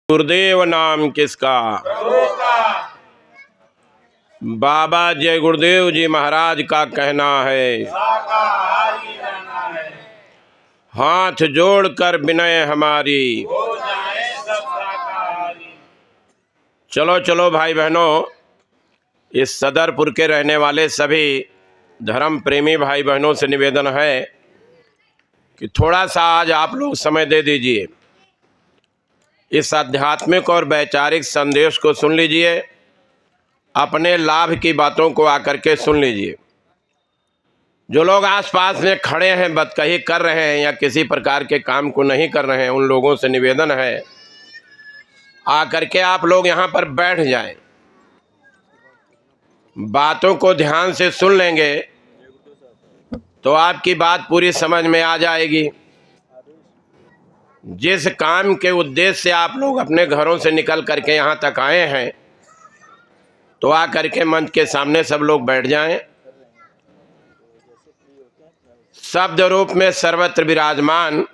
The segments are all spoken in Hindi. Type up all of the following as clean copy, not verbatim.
गुरुदेव नाम किसका? बाबा जय गुरुदेव जी महाराज का कहना है, हाथ जोड़कर विनय हमारी। चलो चलो भाई बहनों, इस सदरपुर के रहने वाले सभी धर्म प्रेमी भाई बहनों से निवेदन है कि थोड़ा सा आज आप लोग समय दे दीजिए, इस आध्यात्मिक और वैचारिक संदेश को सुन लीजिए, अपने लाभ की बातों को आकर के सुन लीजिए। जो लोग आसपास में खड़े हैं, बदकही कर रहे हैं या किसी प्रकार के काम को नहीं कर रहे हैं, उन लोगों से निवेदन है आकर के आप लोग यहाँ पर बैठ जाएं, बातों को ध्यान से सुन लेंगे तो आपकी बात पूरी समझ में आ जाएगी। जिस काम के उद्देश्य से आप लोग अपने घरों से निकल करके यहाँ तक आए हैं, तो आकर के मंच के सामने सब लोग बैठ जाएं। शब्द रूप में सर्वत्र विराजमान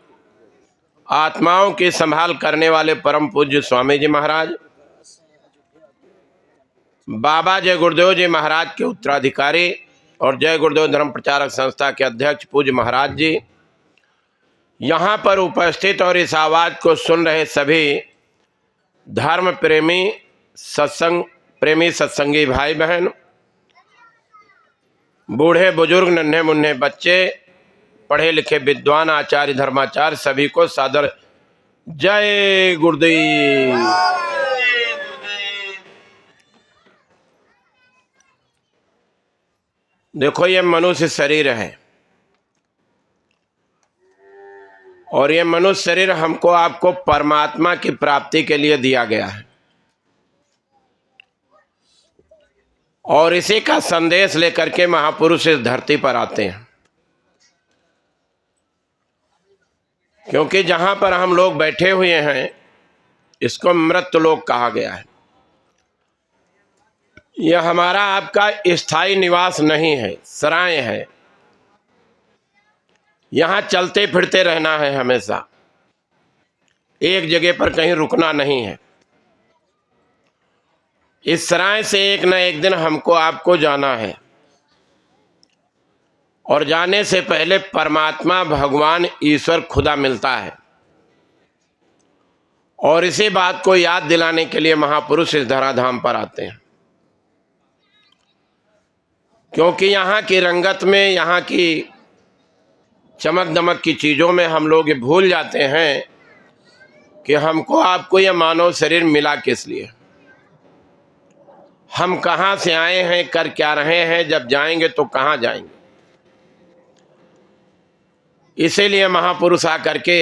आत्माओं की संभाल करने वाले परम पूज्य स्वामी जी महाराज, बाबा जय गुरुदेव जी महाराज के उत्तराधिकारी और जय गुरुदेव धर्म प्रचारक संस्था के अध्यक्ष पूज्य महाराज जी, यहाँ पर उपस्थित और इस आवाज़ को सुन रहे सभी धर्म प्रेमी सत्संगी भाई बहन, बूढ़े बुजुर्ग, नन्हे मुन्ने बच्चे, पढ़े लिखे विद्वान, आचार्य धर्माचार्य, सभी को सादर जय गुरुदेव। देखो, ये मनुष्य शरीर है और ये मनुष्य शरीर हमको आपको परमात्मा की प्राप्ति के लिए दिया गया है और इसी का संदेश लेकर के महापुरुष इस धरती पर आते हैं। क्योंकि जहां पर हम लोग बैठे हुए हैं, इसको मृत्युलोक कहा गया है। यह हमारा आपका स्थायी निवास नहीं है, सराय है। यहाँ चलते फिरते रहना है, हमेशा एक जगह पर कहीं रुकना नहीं है। इस सराय से एक न एक दिन हमको आपको जाना है और जाने से पहले परमात्मा भगवान ईश्वर खुदा मिलता है और इसी बात को याद दिलाने के लिए महापुरुष इस धराधाम पर आते हैं। क्योंकि यहाँ की रंगत में, यहाँ की चमक दमक की चीज़ों में हम लोग ये भूल जाते हैं कि हमको आपको यह मानव शरीर मिला किस लिए, हम कहाँ से आए हैं, कर क्या रहे हैं, जब जाएंगे तो कहाँ जाएंगे। इसीलिए महापुरुष आकर के,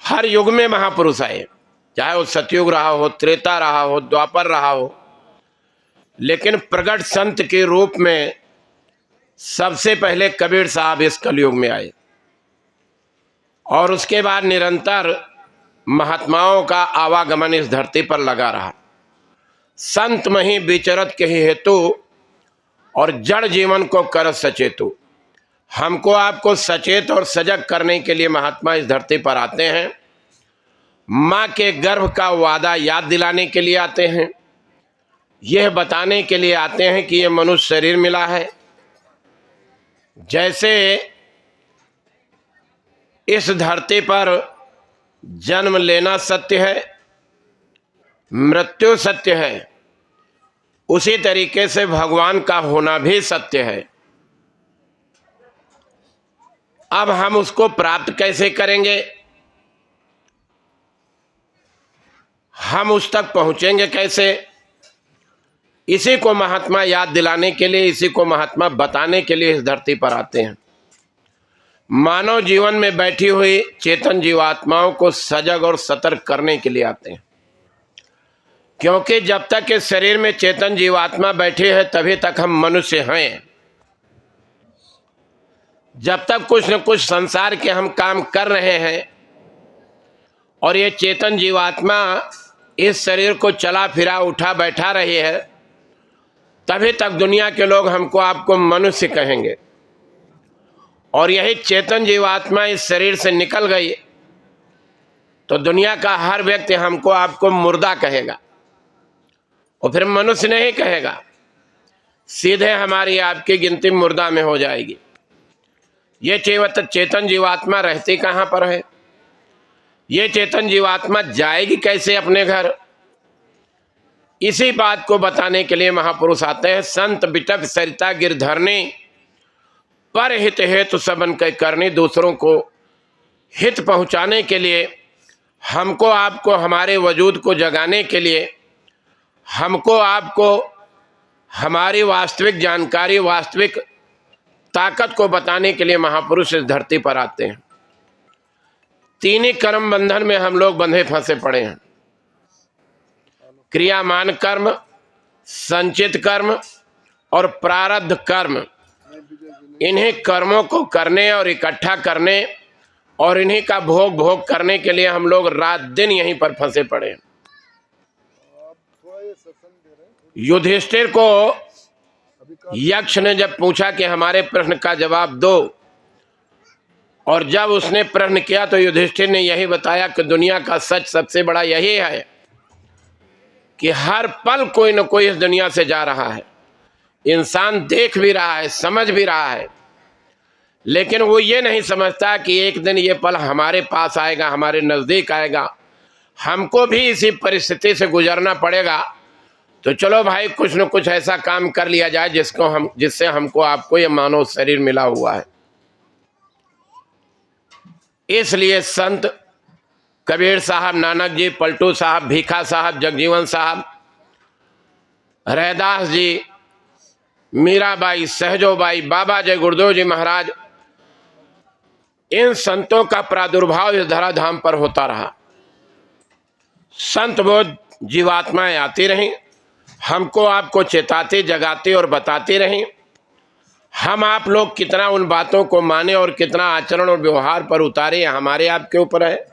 हर युग में महापुरुष आए, चाहे वो सतयुग रहा हो, त्रेता रहा हो, द्वापर रहा हो, लेकिन प्रगट संत के रूप में सबसे पहले कबीर साहब इस कलयुग में आए और उसके बाद निरंतर महात्माओं का आवागमन इस धरती पर लगा रहा। संत मही विचरत के हेतु और जड़ जीवन को कर सचेतु। हमको आपको सचेत और सजग करने के लिए महात्मा इस धरती पर आते हैं। माँ के गर्भ का वादा याद दिलाने के लिए आते हैं, यह बताने के लिए आते हैं कि यह मनुष्य शरीर मिला है। जैसे इस धरती पर जन्म लेना सत्य है, मृत्यु सत्य है, उसी तरीके से भगवान का होना भी सत्य है। अब हम उसको प्राप्त कैसे करेंगे, हम उस तक पहुंचेंगे कैसे, इसी को महात्मा याद दिलाने के लिए, इसी को महात्मा बताने के लिए इस धरती पर आते हैं। मानव जीवन में बैठी हुई चेतन जीवात्माओं को सजग और सतर्क करने के लिए आते हैं। क्योंकि जब तक इस शरीर में चेतन जीवात्मा बैठे हैं, तभी तक हम मनुष्य हैं। जब तक कुछ न कुछ संसार के हम काम कर रहे हैं और ये चेतन जीवात्मा इस शरीर को चला फिरा उठा बैठा रही है, तभी तक दुनिया के लोग हमको आपको मनुष्य कहेंगे। और यही चेतन जीवात्मा इस शरीर से निकल गई तो दुनिया का हर व्यक्ति हमको आपको मुर्दा कहेगा और फिर मनुष्य नहीं कहेगा, सीधे हमारी आपकी गिनती मुर्दा में हो जाएगी। ये चेतन जीवात्मा रहती कहाँ पर है? ये चेतन जीवात्मा जाएगी कैसे अपने घर? इसी बात को बताने के लिए महापुरुष आते हैं। संत बिटप सरिता गिरधरनी, पर हित हेतु सबन के करनी। दूसरों को हित पहुंचाने के लिए, हमको आपको हमारे वजूद को जगाने के लिए, हमको आपको हमारी वास्तविक जानकारी, वास्तविक ताकत को बताने के लिए महापुरुष इस धरती पर आते हैं। तीन ही कर्म बंधन में हम लोग बंधे फंसे पड़े हैं। क्रियामान कर्म, संचित कर्म और प्रारब्ध कर्म। इन्हीं कर्मों को करने और इकट्ठा करने और इन्हीं का भोग करने के लिए हम लोग रात दिन यहीं पर फंसे पड़े हैं। युधिष्ठिर को यक्ष ने जब पूछा कि हमारे प्रश्न का जवाब दो, और जब उसने प्रश्न किया तो युधिष्ठिर ने यही बताया कि दुनिया का सच सबसे बड़ा यही है कि हर पल कोई न कोई इस दुनिया से जा रहा है। इंसान देख भी रहा है, समझ भी रहा है, लेकिन वो ये नहीं समझता कि एक दिन ये पल हमारे पास आएगा, हमारे नज़दीक आएगा, हमको भी इसी परिस्थिति से गुजरना पड़ेगा। तो चलो भाई, कुछ न कुछ ऐसा काम कर लिया जाए जिससे हमको आपको ये मानव शरीर मिला हुआ है। इसलिए संत कबीर साहब, नानक जी, पलटू साहब, भीखा साहब, जगजीवन साहब, रैदास जी, मीराबाई, सहजोबाई, बाबा जय गुरुदेव जी महाराज, इन संतों का प्रादुर्भाव इस धराधाम पर होता रहा। संत बोध जीवात्माएं आती रहीं, हमको आपको चेताते, जगाते और बताते रहें। हम आप लोग कितना उन बातों को माने और कितना आचरण और व्यवहार पर उतारे, हमारे आपके ऊपर है।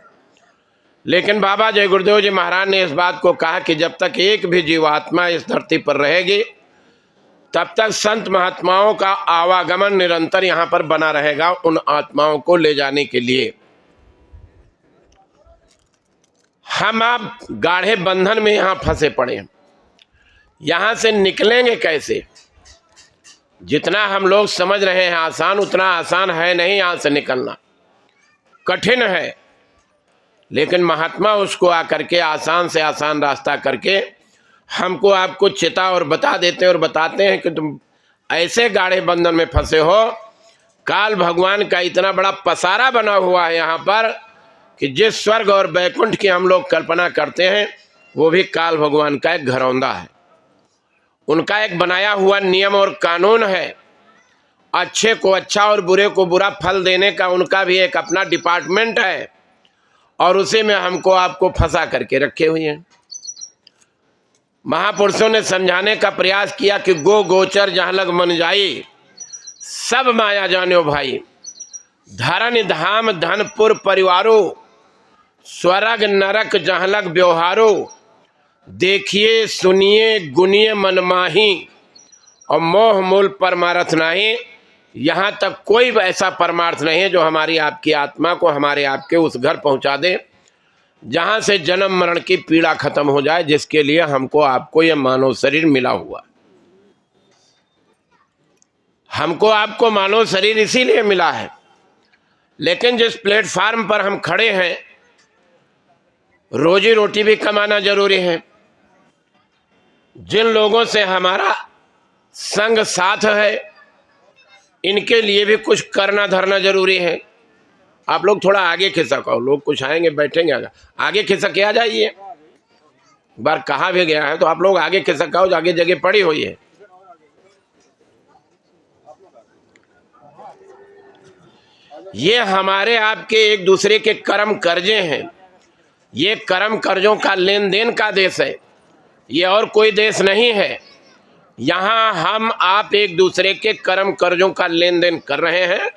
लेकिन बाबा जय गुरुदेव जी महाराज ने इस बात को कहा कि जब तक एक भी जीवात्मा इस धरती पर रहेगी, तब तक संत महात्माओं का आवागमन निरंतर यहाँ पर बना रहेगा, उन आत्माओं को ले जाने के लिए। हम आप गाढ़े बंधन में यहाँ फंसे पड़े हैं। यहाँ से निकलेंगे कैसे? जितना हम लोग समझ रहे हैं आसान, उतना आसान है नहीं। यहाँ से निकलना कठिन है, लेकिन महात्मा उसको आकर के आसान से आसान रास्ता करके हमको आपको चिता और बता देते हैं और बताते हैं कि तुम ऐसे गाढ़े बंधन में फंसे हो। काल भगवान का इतना बड़ा पसारा बना हुआ है यहाँ पर कि जिस स्वर्ग और बैकुंठ की हम लोग कल्पना करते हैं, वो भी काल भगवान का एक घरौंदा है। उनका एक बनाया हुआ नियम और कानून है। अच्छे को अच्छा और बुरे को बुरा फल देने का उनका भी एक अपना डिपार्टमेंट है, और उसी में हमको आपको फंसा करके रखे हुए हैं। महापुरुषों ने समझाने का प्रयास किया कि गो गोचर जहाँ लग मन जाई, सब माया जान्यो भाई। धरन धाम धनपुर परिवारो, स्वर्ग नरक जहाँ लग व्यवहारो। देखिए सुनिए गुनिए मनमाही, और मोह मूल परमार्थ नहीं। यहाँ तक कोई ऐसा परमार्थ नहीं है जो हमारी आपकी आत्मा को हमारे आपके उस घर पहुँचा दे जहाँ से जन्म मरण की पीड़ा खत्म हो जाए, जिसके लिए हमको आपको यह मानव शरीर मिला हुआ। हमको आपको मानव शरीर इसीलिए मिला है। लेकिन जिस प्लेटफार्म पर हम खड़े हैं, रोजी रोटी भी कमाना जरूरी है। जिन लोगों से हमारा संग साथ है, इनके लिए भी कुछ करना धरना जरूरी है। आप लोग थोड़ा आगे खिसक आओ, लोग कुछ आएंगे बैठेंगे, आगे खिसक के आ जाइए। एक बार कहा भी गया है तो आप लोग आगे खिसक आओ, आगे जगह पड़ी हुई है। ये हमारे आपके एक दूसरे के कर्म कर्जे हैं। ये कर्म कर्जों का लेन देन का देश है, ये और कोई देश नहीं है। यहाँ हम आप एक दूसरे के कर्म कर्जों का लेन देन कर रहे हैं,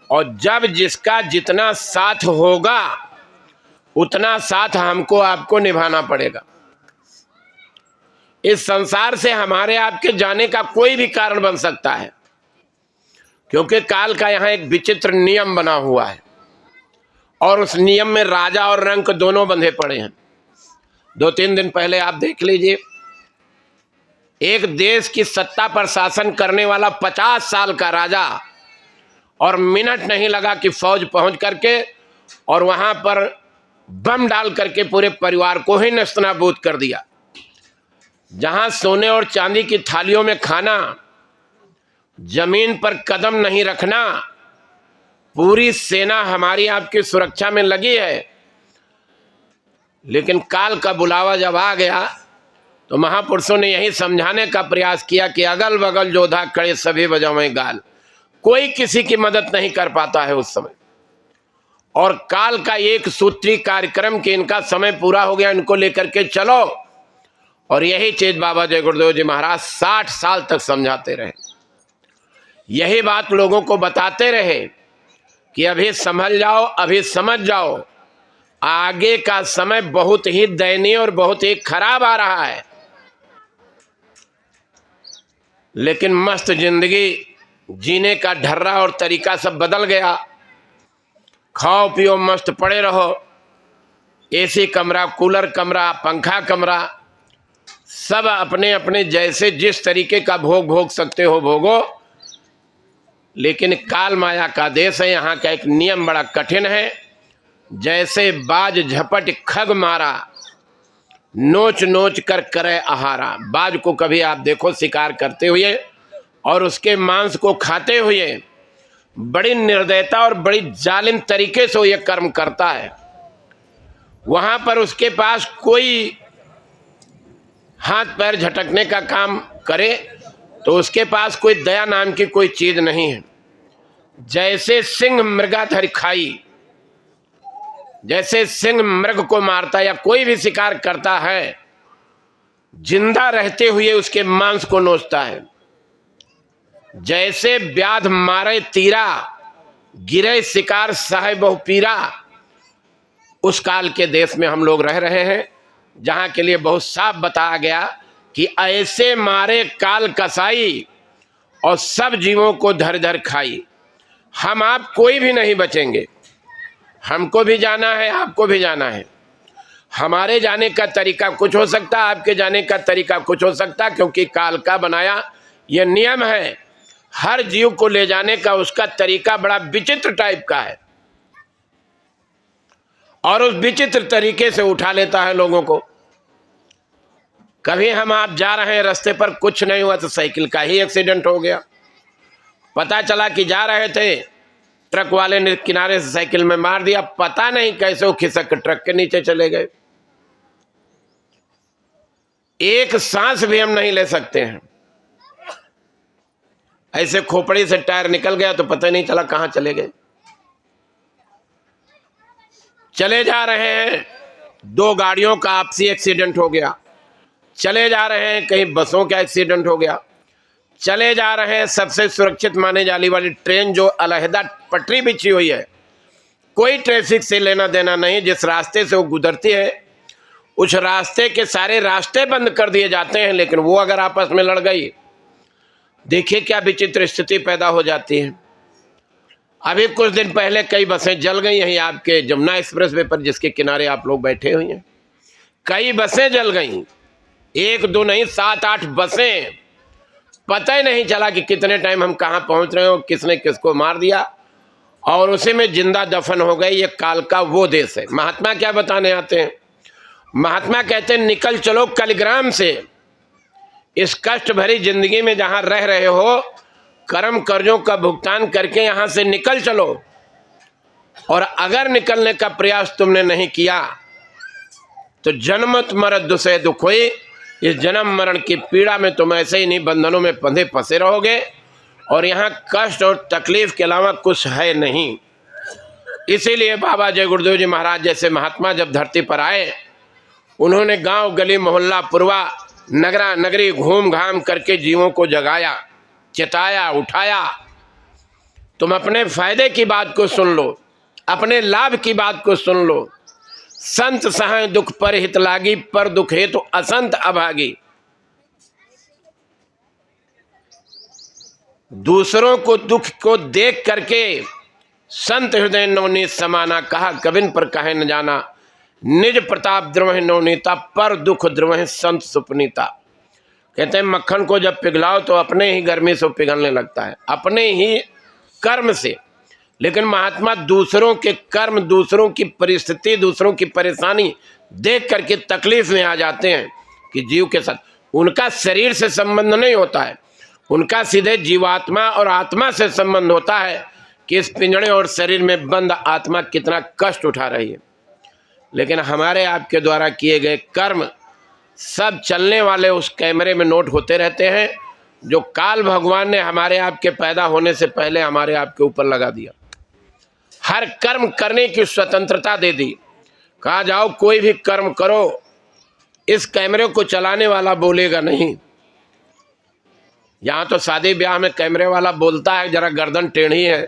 और जब जिसका जितना साथ होगा उतना साथ हमको आपको निभाना पड़ेगा। इस संसार से हमारे आपके जाने का कोई भी कारण बन सकता है, क्योंकि काल का यहाँ एक विचित्र नियम बना हुआ है। और उस नियम में राजा और रंक दोनों बंधे पड़े हैं। 2-3 दिन पहले आप देख लीजिए, एक देश की सत्ता पर शासन करने वाला 50 साल का राजा, और मिनट नहीं लगा कि फौज पहुंच करके और वहां पर बम डाल करके पूरे परिवार को ही नेस्तनाबूद कर दिया। जहां सोने और चांदी की थालियों में खाना, जमीन पर कदम नहीं रखना, पूरी सेना हमारी आपकी सुरक्षा में लगी है। लेकिन काल का बुलावा जब आ गया तो महापुरुषों ने यही समझाने का प्रयास किया कि अगल बगल योद्धा खड़े सभी बजावें गाल। कोई किसी की मदद नहीं कर पाता है उस समय। और काल का एक सूत्री कार्यक्रम कि इनका समय पूरा हो गया, इनको लेकर के चलो। और यही चीज बाबा जय गुरुदेव जी महाराज 60 साल तक समझाते रहे, यही बात लोगों को बताते रहे कि अभी संभल जाओ, अभी समझ जाओ, आगे का समय बहुत ही दयनीय और बहुत ही खराब आ रहा है। लेकिन मस्त जिंदगी जीने का ढर्रा और तरीका सब बदल गया। खाओ पियो मस्त पड़े रहो, एसी कमरा, कूलर कमरा, पंखा कमरा, सब अपने अपने जैसे जिस तरीके का भोग सकते हो भोगो। लेकिन काल माया का देश है, यहाँ का एक नियम बड़ा कठिन है। जैसे बाज झपट खग मारा, नोच नोच कर करे आहारा। बाज को कभी आप देखो शिकार करते हुए और उसके मांस को खाते हुए, बड़ी निर्दयता और बड़ी जालिम तरीके से वो ये कर्म करता है। वहां पर उसके पास कोई हाथ पैर झटकने का काम करे तो उसके पास कोई दया नाम की कोई चीज नहीं है। जैसे सिंह मृगाधर खाई, जैसे सिंह मृग को मारता या कोई भी शिकार करता है, जिंदा रहते हुए उसके मांस को नोचता है। जैसे व्याध मारे तीरा, गिरे शिकार सहे बहु पीरा, उस काल के देश में हम लोग रह रहे हैं, जहां के लिए बहुत साफ बताया गया कि ऐसे मारे काल कसाई और सब जीवों को धर धर खाई। हम आप कोई भी नहीं बचेंगे, हमको भी जाना है, आपको भी जाना है। हमारे जाने का तरीका कुछ हो सकता, आपके जाने का तरीका कुछ हो सकता, क्योंकि काल का बनाया यह नियम है। हर जीव को ले जाने का उसका तरीका बड़ा विचित्र टाइप का है और उस विचित्र तरीके से उठा लेता है लोगों को। कभी हम आप जा रहे हैं रास्ते पर, कुछ नहीं हुआ तो साइकिल का ही एक्सीडेंट हो गया। पता चला कि जा रहे थे, ट्रक वाले ने किनारे से साइकिल में मार दिया, पता नहीं कैसे वो खिसक ट्रक के नीचे चले गए। एक सांस भी हम नहीं ले सकते हैं। ऐसे खोपड़ी से टायर निकल गया तो पता नहीं चला कहां चले गए। चले जा रहे हैं, 2 गाड़ियों का आपसी एक्सीडेंट हो गया। चले जा रहे हैं, कहीं बसों का एक्सीडेंट हो गया। चले जा रहे हैं, सबसे सुरक्षित माने जाने वाली ट्रेन जो अलहदा पटरी बिछी हुई है, कोई ट्रैफिक से लेना देना नहीं, जिस रास्ते से वो गुजरती है उस रास्ते के सारे रास्ते बंद कर दिए जाते हैं। लेकिन वो अगर आपस में लड़ गई, देखिए क्या विचित्र स्थिति पैदा हो जाती है। अभी कुछ दिन पहले कई बसें जल गई यहीं आपके जमुना एक्सप्रेस वे पर, जिसके किनारे आप लोग बैठे हुए हैं। कई बसें जल गई, 1-2 नहीं 7-8 बसें। पता ही नहीं चला कि कितने टाइम हम कहां पहुंच रहे हो, किसने किसको मार दिया और उसी में जिंदा दफन हो गए। ये काल का वो देश है। महात्मा क्या बताने आते हैं? महात्मा कहते हैं निकल चलो कलिग्राम से, इस कष्ट भरी जिंदगी में जहां रह रहे हो, कर्म कर्जों का भुगतान करके यहां से निकल चलो। और अगर निकलने का प्रयास तुमने नहीं किया तो जन्मत मरत दुसे दुख हुई, इस जन्म मरण की पीड़ा में तुम ऐसे ही नहीं बंधनों में बंधे फंसे रहोगे और यहाँ कष्ट और तकलीफ के अलावा कुछ है नहीं। इसीलिए बाबा जय गुरुदेव जी महाराज जैसे महात्मा जब धरती पर आए, उन्होंने गांव गली मोहल्ला पुरवा नगरा नगरी घूम घाम करके जीवों को जगाया, चेताया, उठाया। तुम अपने फायदे की बात को सुन लो, अपने लाभ की बात को सुन लो। संत सहाय दुख पर हित लागी, पर दुख है तो असंत अभागी। दूसरों को दुख को देख करके संत हृदय नवनीत समाना, कहा कबिन पर कहे न जाना। निज प्रताप द्रवहि नवनीता, पर दुख द्रवहि संत सुपनीता। कहते हैं मक्खन को जब पिघलाओ तो अपने ही गर्मी से पिघलने लगता है, अपने ही कर्म से। लेकिन महात्मा दूसरों के कर्म, दूसरों की परिस्थिति, दूसरों की परेशानी देख करके तकलीफ में आ जाते हैं कि जीव के साथ उनका शरीर से संबंध नहीं होता है, उनका सीधे जीवात्मा और आत्मा से संबंध होता है कि इस पिंजड़े और शरीर में बंद आत्मा कितना कष्ट उठा रही है। लेकिन हमारे आपके द्वारा किए गए कर्म सब चलने वाले उस कैमरे में नोट होते रहते हैं, जो काल भगवान ने हमारे आपके पैदा होने से पहले हमारे आपके ऊपर लगा दिया। हर कर्म करने की स्वतंत्रता दे दी, कहा जाओ कोई भी कर्म करो, इस कैमरे को चलाने वाला बोलेगा नहीं। यहाँ तो शादी ब्याह में कैमरे वाला बोलता है जरा गर्दन टेढ़ी है,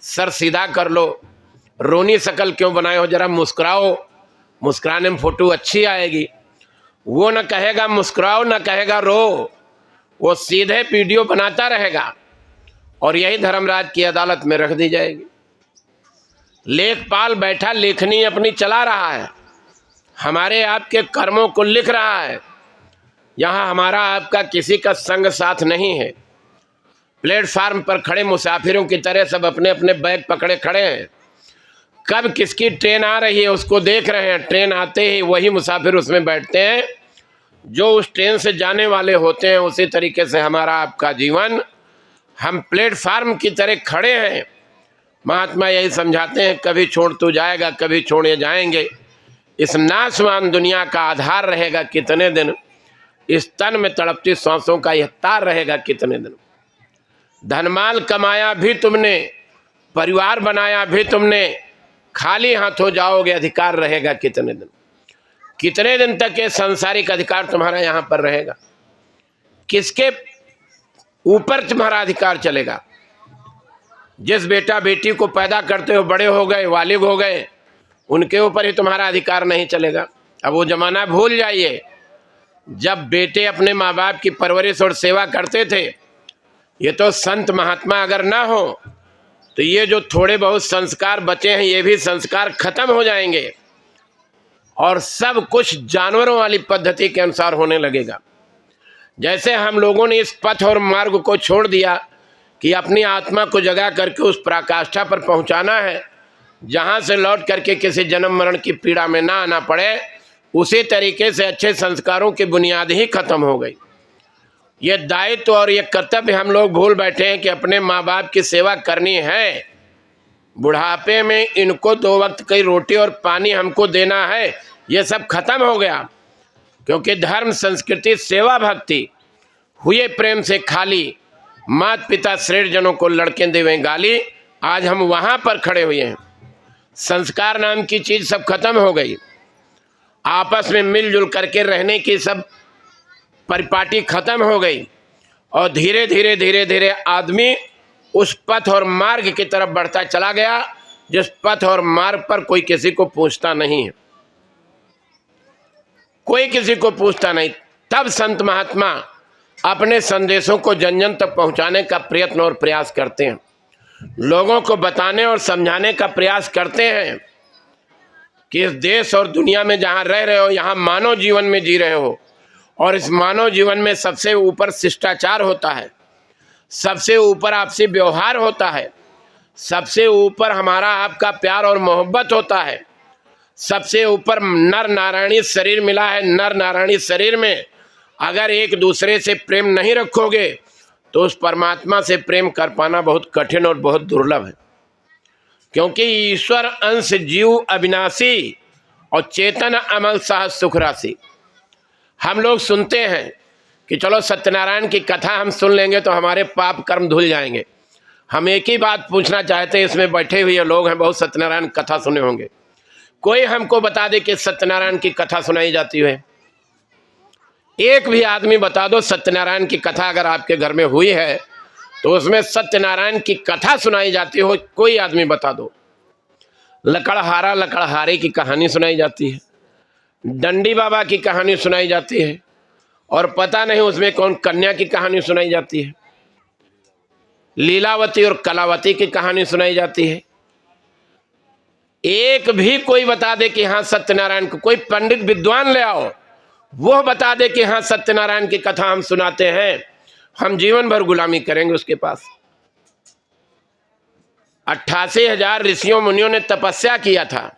सर सीधा कर लो, रोनी शकल क्यों बनाए हो, जरा मुस्कुराओ, मुस्कुराने में फोटो अच्छी आएगी। वो न कहेगा मुस्कुराओ, न कहेगा रो, वो सीधे वीडियो बनाता रहेगा और यही धर्मराज की अदालत में रख दी जाएगी। लेखपाल बैठा लेखनी अपनी चला रहा है, हमारे आपके कर्मों को लिख रहा है। यहाँ हमारा आपका किसी का संग साथ नहीं है। प्लेटफार्म पर खड़े मुसाफिरों की तरह सब अपने अपने बैग पकड़े खड़े हैं, कब किसकी ट्रेन आ रही है उसको देख रहे हैं। ट्रेन आते ही वही मुसाफिर उसमें बैठते हैं जो उस ट्रेन से जाने वाले होते हैं। उसी तरीके से हमारा आपका जीवन, हम प्लेटफार्म की तरह खड़े हैं। महात्मा यही समझाते हैं, कभी छोड़ तू जाएगा, कभी छोड़े जाएंगे। इस नाशवान दुनिया का आधार रहेगा कितने दिन, इस तन में तड़पती सांसों का यह तार रहेगा कितने दिन। धनमाल कमाया भी तुमने, परिवार बनाया भी तुमने, खाली हाथ हो जाओगे, अधिकार रहेगा कितने दिन। कितने दिन तक ये सांसारिक अधिकार तुम्हारा यहाँ पर रहेगा, किसके ऊपर तुम्हारा अधिकार चलेगा। जिस बेटा बेटी को पैदा करते हो, बड़े हो गए, वालिद हो गए, उनके ऊपर ही तुम्हारा अधिकार नहीं चलेगा। अब वो जमाना भूल जाइए जब बेटे अपने माँ बाप की परवरिश और सेवा करते थे। ये तो संत महात्मा अगर ना हो तो ये जो थोड़े बहुत संस्कार बचे हैं, ये भी संस्कार खत्म हो जाएंगे और सब कुछ जानवरों वाली पद्धति के अनुसार होने लगेगा। जैसे हम लोगों ने इस पथ और मार्ग को छोड़ दिया कि अपनी आत्मा को जगा करके उस पराकाष्ठा पर पहुंचाना है जहां से लौट करके किसी जन्म मरण की पीड़ा में ना आना पड़े, उसी तरीके से अच्छे संस्कारों की बुनियाद ही खत्म हो गई। ये दायित्व और ये कर्तव्य हम लोग भूल बैठे हैं कि अपने माँ बाप की सेवा करनी है। बुढ़ापे में इनको 2 वक्त की रोटी और पानी हमको देना है, ये सब खत्म हो गया। क्योंकि धर्म, संस्कृति, सेवा, भक्ति हुए प्रेम से खाली, माता पिता श्रेष्ठजनों को लड़के देवें गाली। आज हम वहाँ पर खड़े हुए हैं। संस्कार नाम की चीज़ सब खत्म हो गई। आपस में मिलजुल करके रहने की सब परिपाटी खत्म हो गई और धीरे धीरे धीरे धीरे आदमी उस पथ और मार्ग की तरफ बढ़ता चला गया जिस पथ और मार्ग पर कोई किसी को पूछता नहीं है, कोई किसी को पूछता नहीं। तब संत महात्मा अपने संदेशों को जन जन तक पहुंचाने का प्रयत्न और प्रयास करते हैं, लोगों को बताने और समझाने का प्रयास करते हैं कि इस देश और दुनिया में जहाँ रह रहे हो, यहाँ मानव जीवन में जी रहे हो और इस मानव जीवन में सबसे ऊपर शिष्टाचार होता है, सबसे ऊपर आपसी व्यवहार होता है, सबसे ऊपर हमारा आपका प्यार और मोहब्बत होता है, सबसे ऊपर नर नारायणी शरीर मिला है। नर नारायणी शरीर में अगर एक दूसरे से प्रेम नहीं रखोगे तो उस परमात्मा से प्रेम कर पाना बहुत कठिन और बहुत दुर्लभ है। क्योंकि ईश्वर अंश जीव अविनाशी और चेतन अमल साह सुख राशि। हम लोग सुनते हैं कि चलो सत्यनारायण की कथा हम सुन लेंगे तो हमारे पाप कर्म धुल जाएंगे। हम एक ही बात पूछना चाहते हैं, इसमें बैठे हुए लोग हैं, बहुत सत्यनारायण कथा सुने होंगे, कोई हमको बता दे कि सत्यनारायण की कथा सुनाई जाती है। एक भी आदमी बता दो सत्यनारायण की कथा अगर आपके घर में हुई है तो उसमें सत्यनारायण की कथा सुनाई जाती हो, कोई आदमी बता दो। लकड़हारा लकड़हारे की कहानी सुनाई जाती है, डंडी बाबा की कहानी सुनाई जाती है और पता नहीं उसमें कौन कन्या की कहानी सुनाई जाती है, लीलावती और कलावती की कहानी सुनाई जाती है। एक भी कोई बता दे कि हाँ सत्यनारायण को, कोई पंडित विद्वान ले आओ, वो बता दे कि हाँ सत्यनारायण की कथा हम सुनाते हैं, हम जीवन भर गुलामी करेंगे उसके पास। 88,000 ऋषियों मुनियों ने तपस्या किया था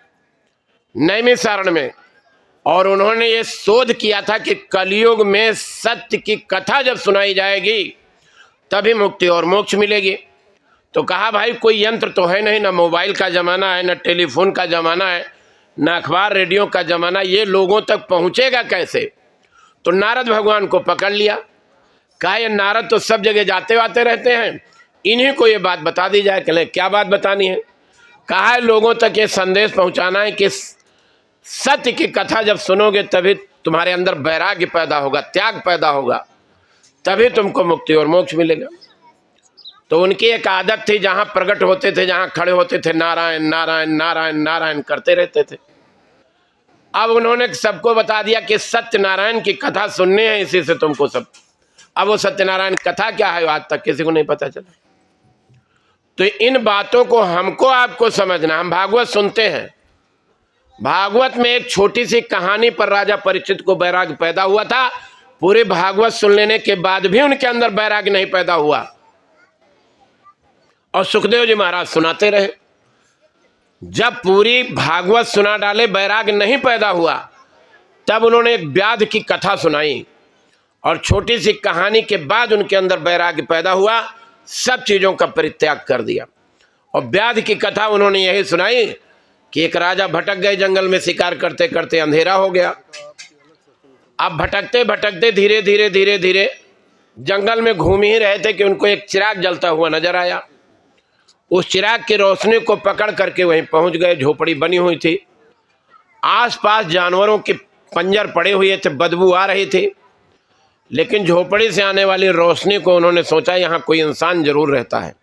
नैमिषारण्य में, और उन्होंने ये शोध किया था कि कलयुग में सत्य की कथा जब सुनाई जाएगी तभी मुक्ति और मोक्ष मिलेगी। तो कहा भाई कोई यंत्र तो है नहीं, ना मोबाइल का ज़माना है, ना टेलीफोन का ज़माना है, ना अखबार रेडियो का ज़माना, ये लोगों तक पहुँचेगा कैसे? तो नारद भगवान को पकड़ लिया। कहा ये नारद तो सब जगह जाते आते रहते हैं, इन्हीं को ये बात बता दी जाए। कहले क्या बात बतानी है? कहा है लोगों तक ये संदेश पहुँचाना है कि सत्य की कथा जब सुनोगे तभी तुम्हारे अंदर वैराग्य पैदा होगा, त्याग पैदा होगा, तभी तुमको मुक्ति और मोक्ष मिलेगा। तो उनकी एक आदत थी, जहां प्रकट होते थे, जहां खड़े होते थे, नारायण नारायण नारायण नारायण करते रहते थे। अब उन्होंने सबको बता दिया कि सत्यनारायण की कथा सुननी है, इसी से तुमको सब। अब वो सत्यनारायण कथा क्या है आज तक किसी को नहीं पता चला। तो इन बातों को हमको आपको समझना। हम भागवत सुनते हैं, भागवत में एक छोटी सी कहानी पर राजा परीक्षित को वैराग्य पैदा हुआ था। पूरे भागवत सुन लेने के बाद भी उनके अंदर वैराग्य नहीं पैदा हुआ, और सुखदेव जी महाराज सुनाते रहे। जब पूरी भागवत सुना डाले, वैराग्य नहीं पैदा हुआ, तब उन्होंने एक व्याध की कथा सुनाई, और छोटी सी कहानी के बाद उनके अंदर वैराग्य पैदा हुआ, सब चीजों का परित्याग कर दिया। और व्याध की कथा उन्होंने यही सुनाई कि एक राजा भटक गए जंगल में, शिकार करते करते अंधेरा हो गया। अब भटकते भटकते धीरे धीरे धीरे धीरे जंगल में घूम ही रहे थे कि उनको एक चिराग जलता हुआ नजर आया। उस चिराग की रोशनी को पकड़ करके वहीं पहुंच गए। झोपड़ी बनी हुई थी, आसपास जानवरों के पंजर पड़े हुए थे, बदबू आ रही थी, लेकिन झोपड़ी से आने वाली रोशनी को उन्होंने सोचा यहाँ कोई इंसान जरूर रहता है।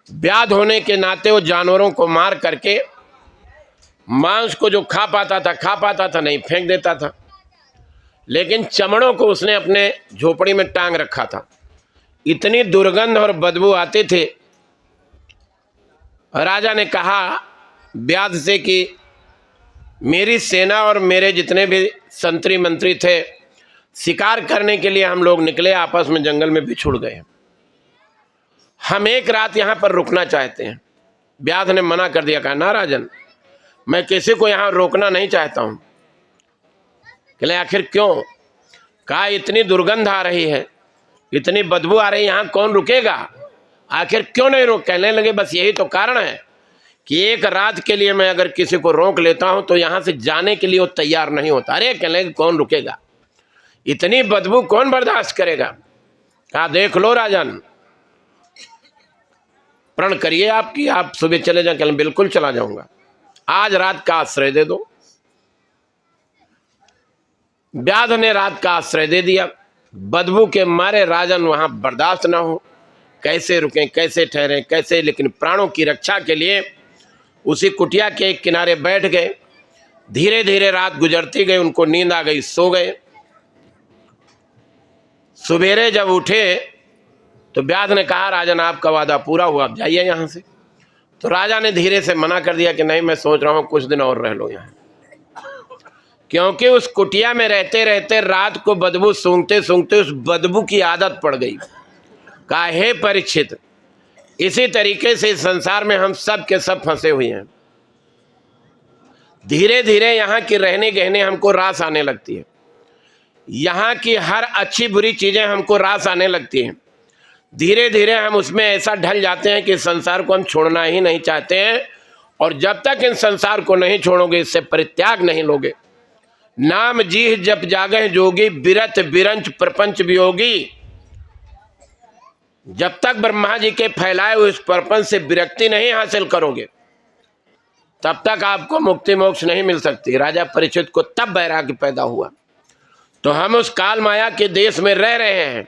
व्याध होने के नाते वो जानवरों को मार करके मांस को जो खा पाता था, नहीं फेंक देता था, लेकिन चमड़ों को उसने अपने झोपड़ी में टांग रखा था। इतनी दुर्गंध और बदबू आते थे। राजा ने कहा व्याध से कि मेरी सेना और मेरे जितने भी संतरी मंत्री थे, शिकार करने के लिए हम लोग निकले, आपस में जंगल में बिछुड़ गए, हम एक रात यहाँ पर रुकना चाहते हैं। व्याध ने मना कर दिया, कहा ना राजन, मैं किसी को यहाँ रोकना नहीं चाहता हूँ। कहले आखिर क्यों? कहा इतनी दुर्गंध आ रही है, इतनी बदबू आ रही है, यहाँ कौन रुकेगा? आखिर क्यों नहीं रोक? कहने लगे बस यही तो कारण है कि एक रात के लिए मैं अगर किसी को रोक लेता हूँ तो यहाँ से जाने के लिए वो तैयार नहीं होता। अरे कहने लगे कौन रुकेगा, इतनी बदबू कौन बर्दाश्त करेगा? कहा देख लो राजन, प्रण करिए आपकी, आप सुबह चले जाए। कहले बिल्कुल चला जाऊंगा, आज रात का आश्रय दे दो। व्याध ने रात का आश्रय दे दिया। बदबू के मारे राजन वहां बर्दाश्त ना हो, कैसे रुकें, कैसे ठहरें, कैसे, लेकिन प्राणों की रक्षा के लिए उसी कुटिया के एक किनारे बैठ गए। धीरे धीरे रात गुजरती गई, उनको नींद आ गई, सो गए। सवेरे जब उठे तो व्याध ने कहा राजन आपका वादा पूरा हुआ, आप जाइए यहाँ से। तो राजा ने धीरे से मना कर दिया कि नहीं, मैं सोच रहा हूँ कुछ दिन और रह लो यहाँ, क्योंकि उस कुटिया में रहते रहते रात को बदबू सूंघते सूंघते उस बदबू की आदत पड़ गई। कहा हे परीक्षित, इसी तरीके से इस संसार में हम सब के सब फंसे हुए हैं। धीरे धीरे यहाँ की रहने गहने हमको रास आने लगती है, यहाँ की हर अच्छी बुरी चीजें हमको रास आने लगती हैं। धीरे धीरे हम उसमें ऐसा ढल जाते हैं कि संसार को हम छोड़ना ही नहीं चाहते हैं। और जब तक इन संसार को नहीं छोड़ोगे, इससे परित्याग नहीं लोगे, नाम जीह जप जागे जोगी, बिरत बिरंच प्रपंच वियोगी, जब तक ब्रह्मा जी के फैलाए हुए इस प्रपंच से विरक्ति नहीं हासिल करोगे, तब तक आपको मुक्ति मोक्ष नहीं मिल सकती। राजा परीक्षित को तब वैराग्य पैदा हुआ। तो हम उस काल माया के देश में रह रहे हैं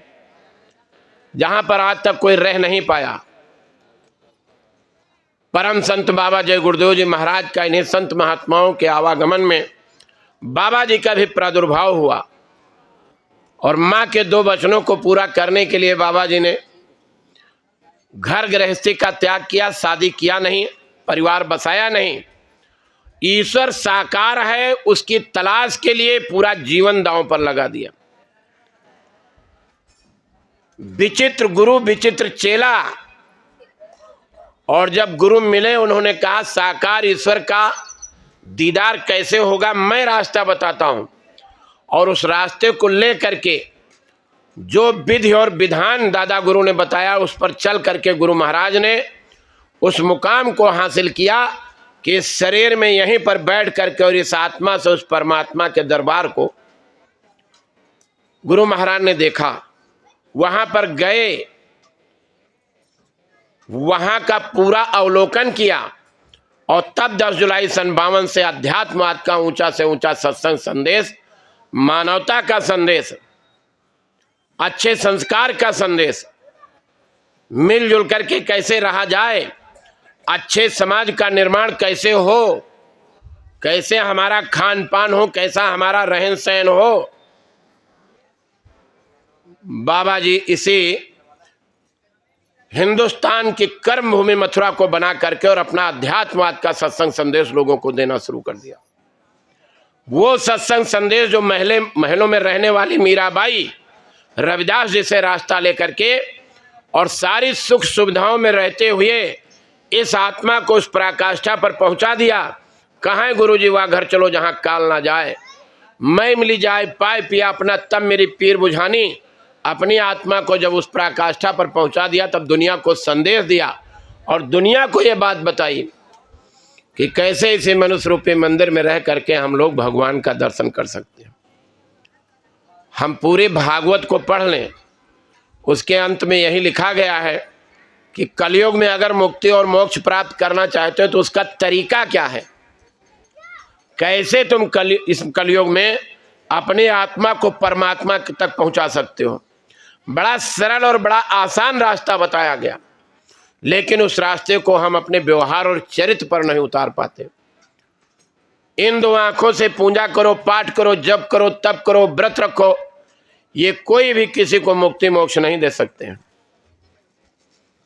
जहां पर आज तक कोई रह नहीं पाया। परम संत बाबा जय गुरुदेव जी महाराज का इन्हीं संत महात्माओं के आवागमन में बाबा जी का भी प्रादुर्भाव हुआ, और माँ के 2 वचनों को पूरा करने के लिए बाबा जी ने घर गृहस्थी का त्याग किया, शादी किया नहीं, परिवार बसाया नहीं, ईश्वर साकार है, उसकी तलाश के लिए पूरा जीवन दांव पर लगा दिया। विचित्र गुरु विचित्र चेला। और जब गुरु मिले उन्होंने कहा साकार ईश्वर का दीदार कैसे होगा, मैं रास्ता बताता हूं। और उस रास्ते को ले करके जो विधि और विधान दादा गुरु ने बताया उस पर चल करके गुरु महाराज ने उस मुकाम को हासिल किया कि इस शरीर में यहीं पर बैठ करके और इस आत्मा से उस परमात्मा के दरबार को गुरु महाराज ने देखा। वहां पर गए, वहां का पूरा अवलोकन किया और तब 10 जुलाई सन 52 से अध्यात्मवाद का ऊंचा से ऊंचा सत्संग संदेश, मानवता का संदेश, अच्छे संस्कार का संदेश, मिलजुल करके कैसे रहा जाए, अच्छे समाज का निर्माण कैसे हो, कैसे हमारा खान पान हो, कैसा हमारा रहन सहन हो। बाबा जी इसी हिंदुस्तान की कर्म भूमि मथुरा को बना करके और अपना अध्यात्मवाद का सत्संग संदेश लोगों को देना शुरू कर दिया। वो सत्संग संदेश जो महलों में रहने वाली मीराबाई रविदास जी से रास्ता लेकर के और सारी सुख सुविधाओं में रहते हुए इस आत्मा को उस पराकाष्ठा पर पहुंचा दिया। कहाँ है गुरु जी, वह घर चलो जहां काल ना जाए, मैं मिली जाए पाए पिया अपना तब मेरी पीर बुझानी। अपनी आत्मा को जब उस पराकाष्ठा पर पहुंचा दिया तब दुनिया को संदेश दिया और दुनिया को यह बात बताई कि कैसे इसे मनुष्य रूपी मंदिर में रह करके हम लोग भगवान का दर्शन कर सकते हैं। हम पूरे भागवत को पढ़ लें, उसके अंत में यही लिखा गया है कि कलयुग में अगर मुक्ति और मोक्ष प्राप्त करना चाहते हो तो उसका तरीका क्या है, कैसे तुम इस कलयुग में अपनी आत्मा को परमात्मा तक पहुंचा सकते हो। बड़ा सरल और बड़ा आसान रास्ता बताया गया, लेकिन उस रास्ते को हम अपने व्यवहार और चरित्र पर नहीं उतार पाते। इन 2 आंखों से पूजा करो, पाठ करो, जप करो, तप करो, व्रत रखो, ये कोई भी किसी को मुक्ति मोक्ष नहीं दे सकते हैं,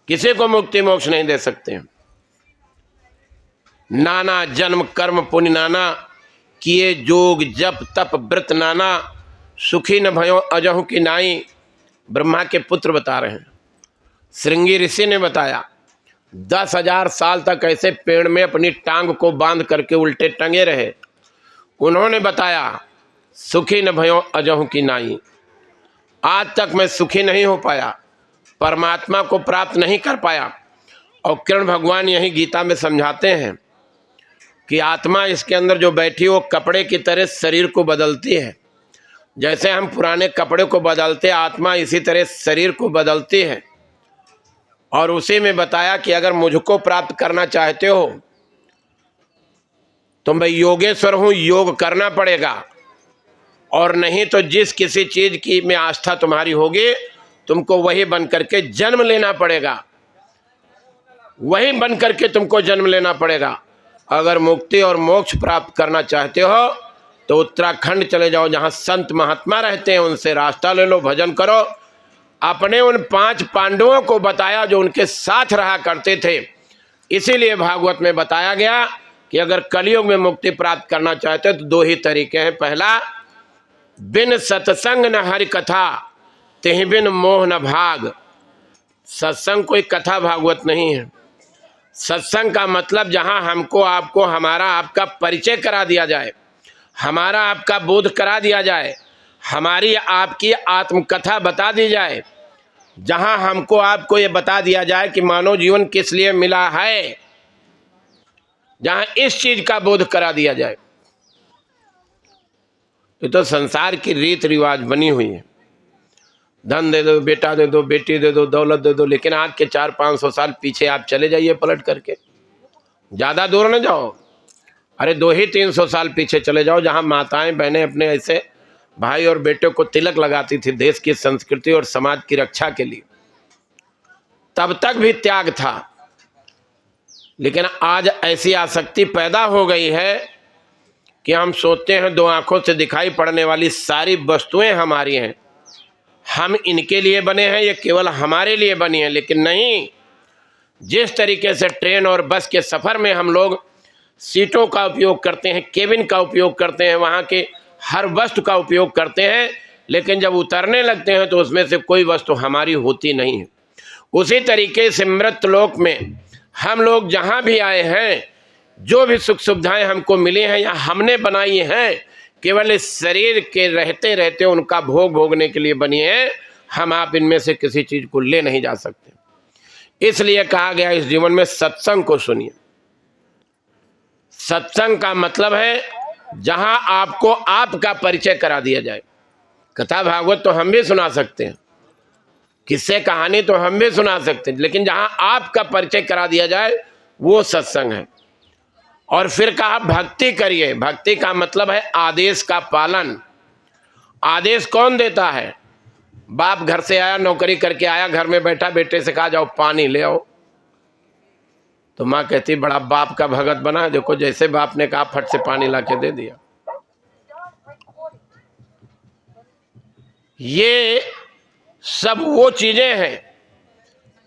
किसी को मुक्ति मोक्ष नहीं दे सकते हैं। नाना जन्म कर्म पुण्य नाना, किए जोग जप तप व्रत नाना, सुखी न भयो अजहु की नाई, ब्रह्मा के पुत्र बता रहे हैं। श्रृंगी ऋषि ने बताया 10,000 साल तक ऐसे पेड़ में अपनी टांग को बांध करके उल्टे टंगे रहे। उन्होंने बताया सुखी न भयो अजहु की नाई, आज तक मैं सुखी नहीं हो पाया, परमात्मा को प्राप्त नहीं कर पाया। और कृष्ण भगवान यही गीता में समझाते हैं कि आत्मा इसके अंदर जो बैठी वो कपड़े की तरह शरीर को बदलती है। जैसे हम पुराने कपड़े को बदलते, आत्मा इसी तरह शरीर को बदलती है। और उसी में बताया कि अगर मुझको प्राप्त करना चाहते हो तो मैं योगेश्वर हूं, योग करना पड़ेगा। और नहीं तो जिस किसी चीज की में आस्था तुम्हारी होगी तुमको वही बन करके जन्म लेना पड़ेगा, वही बन करके तुमको जन्म लेना पड़ेगा। अगर मुक्ति और मोक्ष प्राप्त करना चाहते हो तो उत्तराखंड चले जाओ, जहाँ संत महात्मा रहते हैं, उनसे रास्ता ले लो, भजन करो। अपने उन 5 पांडवों को बताया जो उनके साथ रहा करते थे। इसीलिए भागवत में बताया गया कि अगर कलयुग में मुक्ति प्राप्त करना चाहते हो तो 2 ही तरीके हैं। पहला, बिन सत्संग न हरि कथा, तिहि बिन मोह न भाग। सत्संग कोई कथा भागवत नहीं है। सत्संग का मतलब जहां हमको आपको हमारा आपका परिचय करा दिया जाए, हमारा आपका बोध करा दिया जाए, हमारी आपकी आत्मकथा बता दी जाए, जहां हमको आपको ये बता दिया जाए कि मानव जीवन किस लिए मिला है, जहां इस चीज का बोध करा दिया जाए। ये तो संसार की रीत रिवाज बनी हुई है, धन दे दो, बेटा दे दो, बेटी दे दो, दौलत दे दो। लेकिन आज के 400-500 साल पीछे आप चले जाइए पलट करके, ज़्यादा दूर न जाओ, अरे 200-300 साल पीछे चले जाओ, जहाँ माताएं बहनें अपने ऐसे भाई और बेटे को तिलक लगाती थी देश की संस्कृति और समाज की रक्षा के लिए। तब तक भी त्याग था। लेकिन आज ऐसी आसक्ति पैदा हो गई है कि हम सोचते हैं 2 आंखों से दिखाई पड़ने वाली सारी वस्तुएं हमारी हैं, हम इनके लिए बने हैं, ये केवल हमारे लिए बनी है। लेकिन नहीं, जिस तरीके से ट्रेन और बस के सफ़र में हम लोग सीटों का उपयोग करते हैं, केबिन का उपयोग करते हैं, वहाँ के हर वस्तु का उपयोग करते हैं, लेकिन जब उतरने लगते हैं तो उसमें से कोई वस्तु हमारी होती नहीं है। उसी तरीके से मृतलोक में हम लोग जहाँ भी आए हैं, जो भी सुख सुविधाएं हमको मिली हैं या हमने बनाई हैं, केवल इस शरीर के रहते रहते उनका भोग भोगने के लिए बनी है। हम आप इनमें से किसी चीज को ले नहीं जा सकते। इसलिए कहा गया इस जीवन में सत्संग को सुनिए। सत्संग का मतलब है जहां आपको आपका परिचय करा दिया जाए। कथा भागवत तो हम भी सुना सकते हैं, किस्से कहानी तो हम भी सुना सकते हैं, लेकिन जहां आपका परिचय करा दिया जाए वो सत्संग है। और फिर कहा भक्ति करिए। भक्ति का मतलब है आदेश का पालन। आदेश कौन देता है? बाप घर से आया, नौकरी करके आया, घर में बैठा, बेटे से कहा जाओ पानी ले आओ, तो माँ कहती बड़ा बाप का भगत बना, देखो जैसे बाप ने कहा फट से पानी लाके दे दिया। ये सब वो चीजें हैं।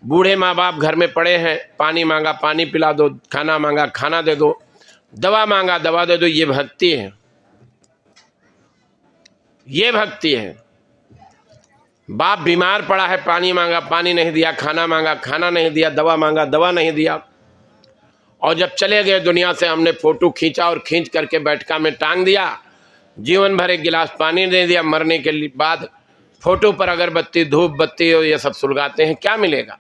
बूढ़े माँ बाप घर में पड़े हैं, पानी मांगा पानी पिला दो, खाना मांगा खाना दे दो, दवा मांगा दवा दे दो। ये भक्ति है, ये भक्ति है। बाप बीमार पड़ा है, पानी मांगा पानी नहीं दिया, खाना मांगा खाना नहीं दिया, दवा मांगा दवा नहीं दिया, और जब चले गए दुनिया से हमने फोटो खींचा और खींच करके बैठका में टांग दिया, जीवन भर एक गिलास पानी दे दिया, मरने के बाद फोटो पर अगरबत्ती धूप बत्ती और ये सब सुलगाते हैं, क्या मिलेगा?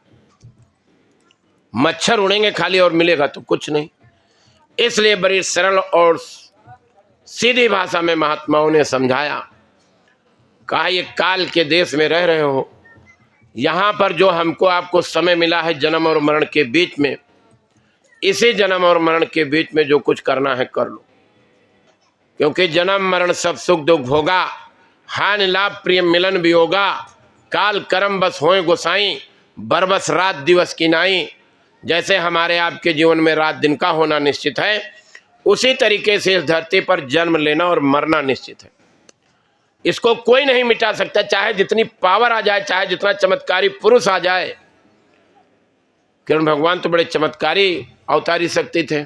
मच्छर उड़ेंगे खाली, और मिलेगा तो कुछ नहीं। इसलिए बड़ी सरल और सीधी भाषा में महात्माओं ने समझाया, कहा ये काल के देश में रह रहे हो, यहाँ पर जो हमको आपको समय मिला है जन्म और मरण के बीच में, इसी जन्म और मरण के बीच में जो कुछ करना है कर लो। क्योंकि जन्म मरण सब सुख दुख भोगा, हानि लाभ प्रिय मिलन भी होगा, काल कर्म बस होए गोसाई, बरबस रात दिवस की नाई। जैसे हमारे आपके जीवन में रात दिन का होना निश्चित है, उसी तरीके से इस धरती पर जन्म लेना और मरना निश्चित है। इसको कोई नहीं मिटा सकता, चाहे जितनी पावर आ जाए, चाहे जितना चमत्कारी पुरुष आ जाए। किरण भगवान तो बड़े चमत्कारी अवतारी शक्ति थे।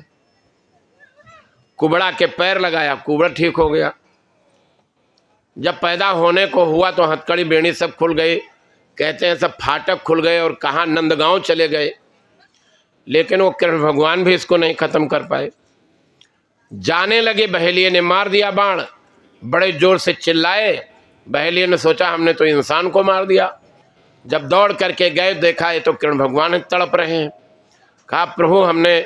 कुबड़ा के पैर लगाया, कुबड़ा ठीक हो गया। जब पैदा होने को हुआ तो हथकड़ी बेड़ी सब खुल गए, कहते हैं सब फाटक खुल गए और कहाँ नंदगांव चले गए। लेकिन वो किरण भगवान भी इसको नहीं खत्म कर पाए। जाने लगे, बहेलिये ने मार दिया बाण, बड़े जोर से चिल्लाए। बहेलिये ने सोचा हमने तो इंसान को मार दिया। जब दौड़ करके गए, देखा ये तो किरण भगवान तड़प रहे हैं। कहा प्रभु हमने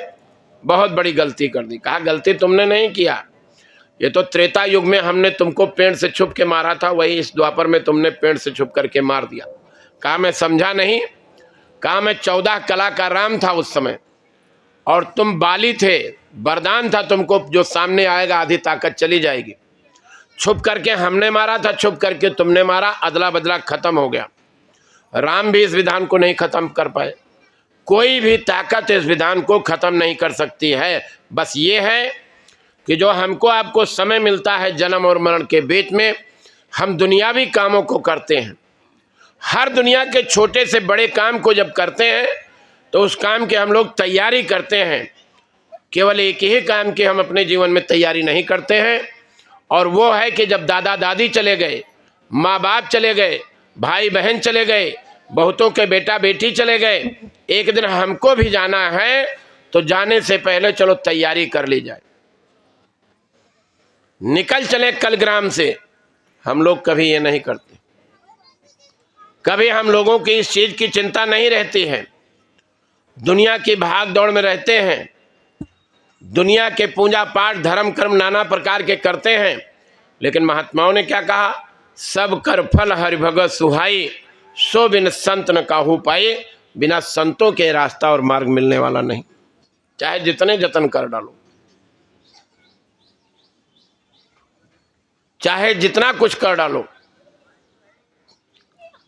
बहुत बड़ी गलती कर दी। कहा गलती तुमने नहीं किया, ये तो त्रेता युग में हमने तुमको पेड़ से छुप के मारा था, वही इस द्वापर में तुमने पेड़ से छुप करके मार दिया। कहा मैं समझा नहीं। कहा मैं 14 कला का राम था उस समय, और तुम बाली थे, वरदान था तुमको, जो सामने आएगा आधी ताकत चली जाएगी। छुप करके हमने मारा था, छुप करके तुमने मारा, अदला बदला खत्म हो गया। राम भी इस विधान को नहीं खत्म कर पाए। कोई भी ताकत इस विधान को खत्म नहीं कर सकती है। बस ये है कि जो हमको आपको समय मिलता है जन्म और मरण के बीच में, हम दुनियावी कामों को करते हैं। हर दुनिया के छोटे से बड़े काम को जब करते हैं तो उस काम की हम लोग तैयारी करते हैं। केवल एक ही काम की हम अपने जीवन में तैयारी नहीं करते हैं, और वो है कि जब दादा दादी चले गए, माँ बाप चले गए, भाई बहन चले गए, बहुतों के बेटा बेटी चले गए, एक दिन हमको भी जाना है, तो जाने से पहले चलो तैयारी कर ली जाए। निकल चले कल ग्राम से। हम लोग कभी ये नहीं करते। कभी हम लोगों की इस चीज की चिंता नहीं रहती है। दुनिया की भाग दौड़ में रहते हैं, दुनिया के पूजा पाठ धर्म कर्म नाना प्रकार के करते हैं। लेकिन महात्माओं ने क्या कहा? सब कर फल हरि भगत सुहाई, सो बिन संत न काहू पाए। बिना संतों के रास्ता और मार्ग मिलने वाला नहीं, चाहे जितने जतन कर डालो, चाहे जितना कुछ कर डालो,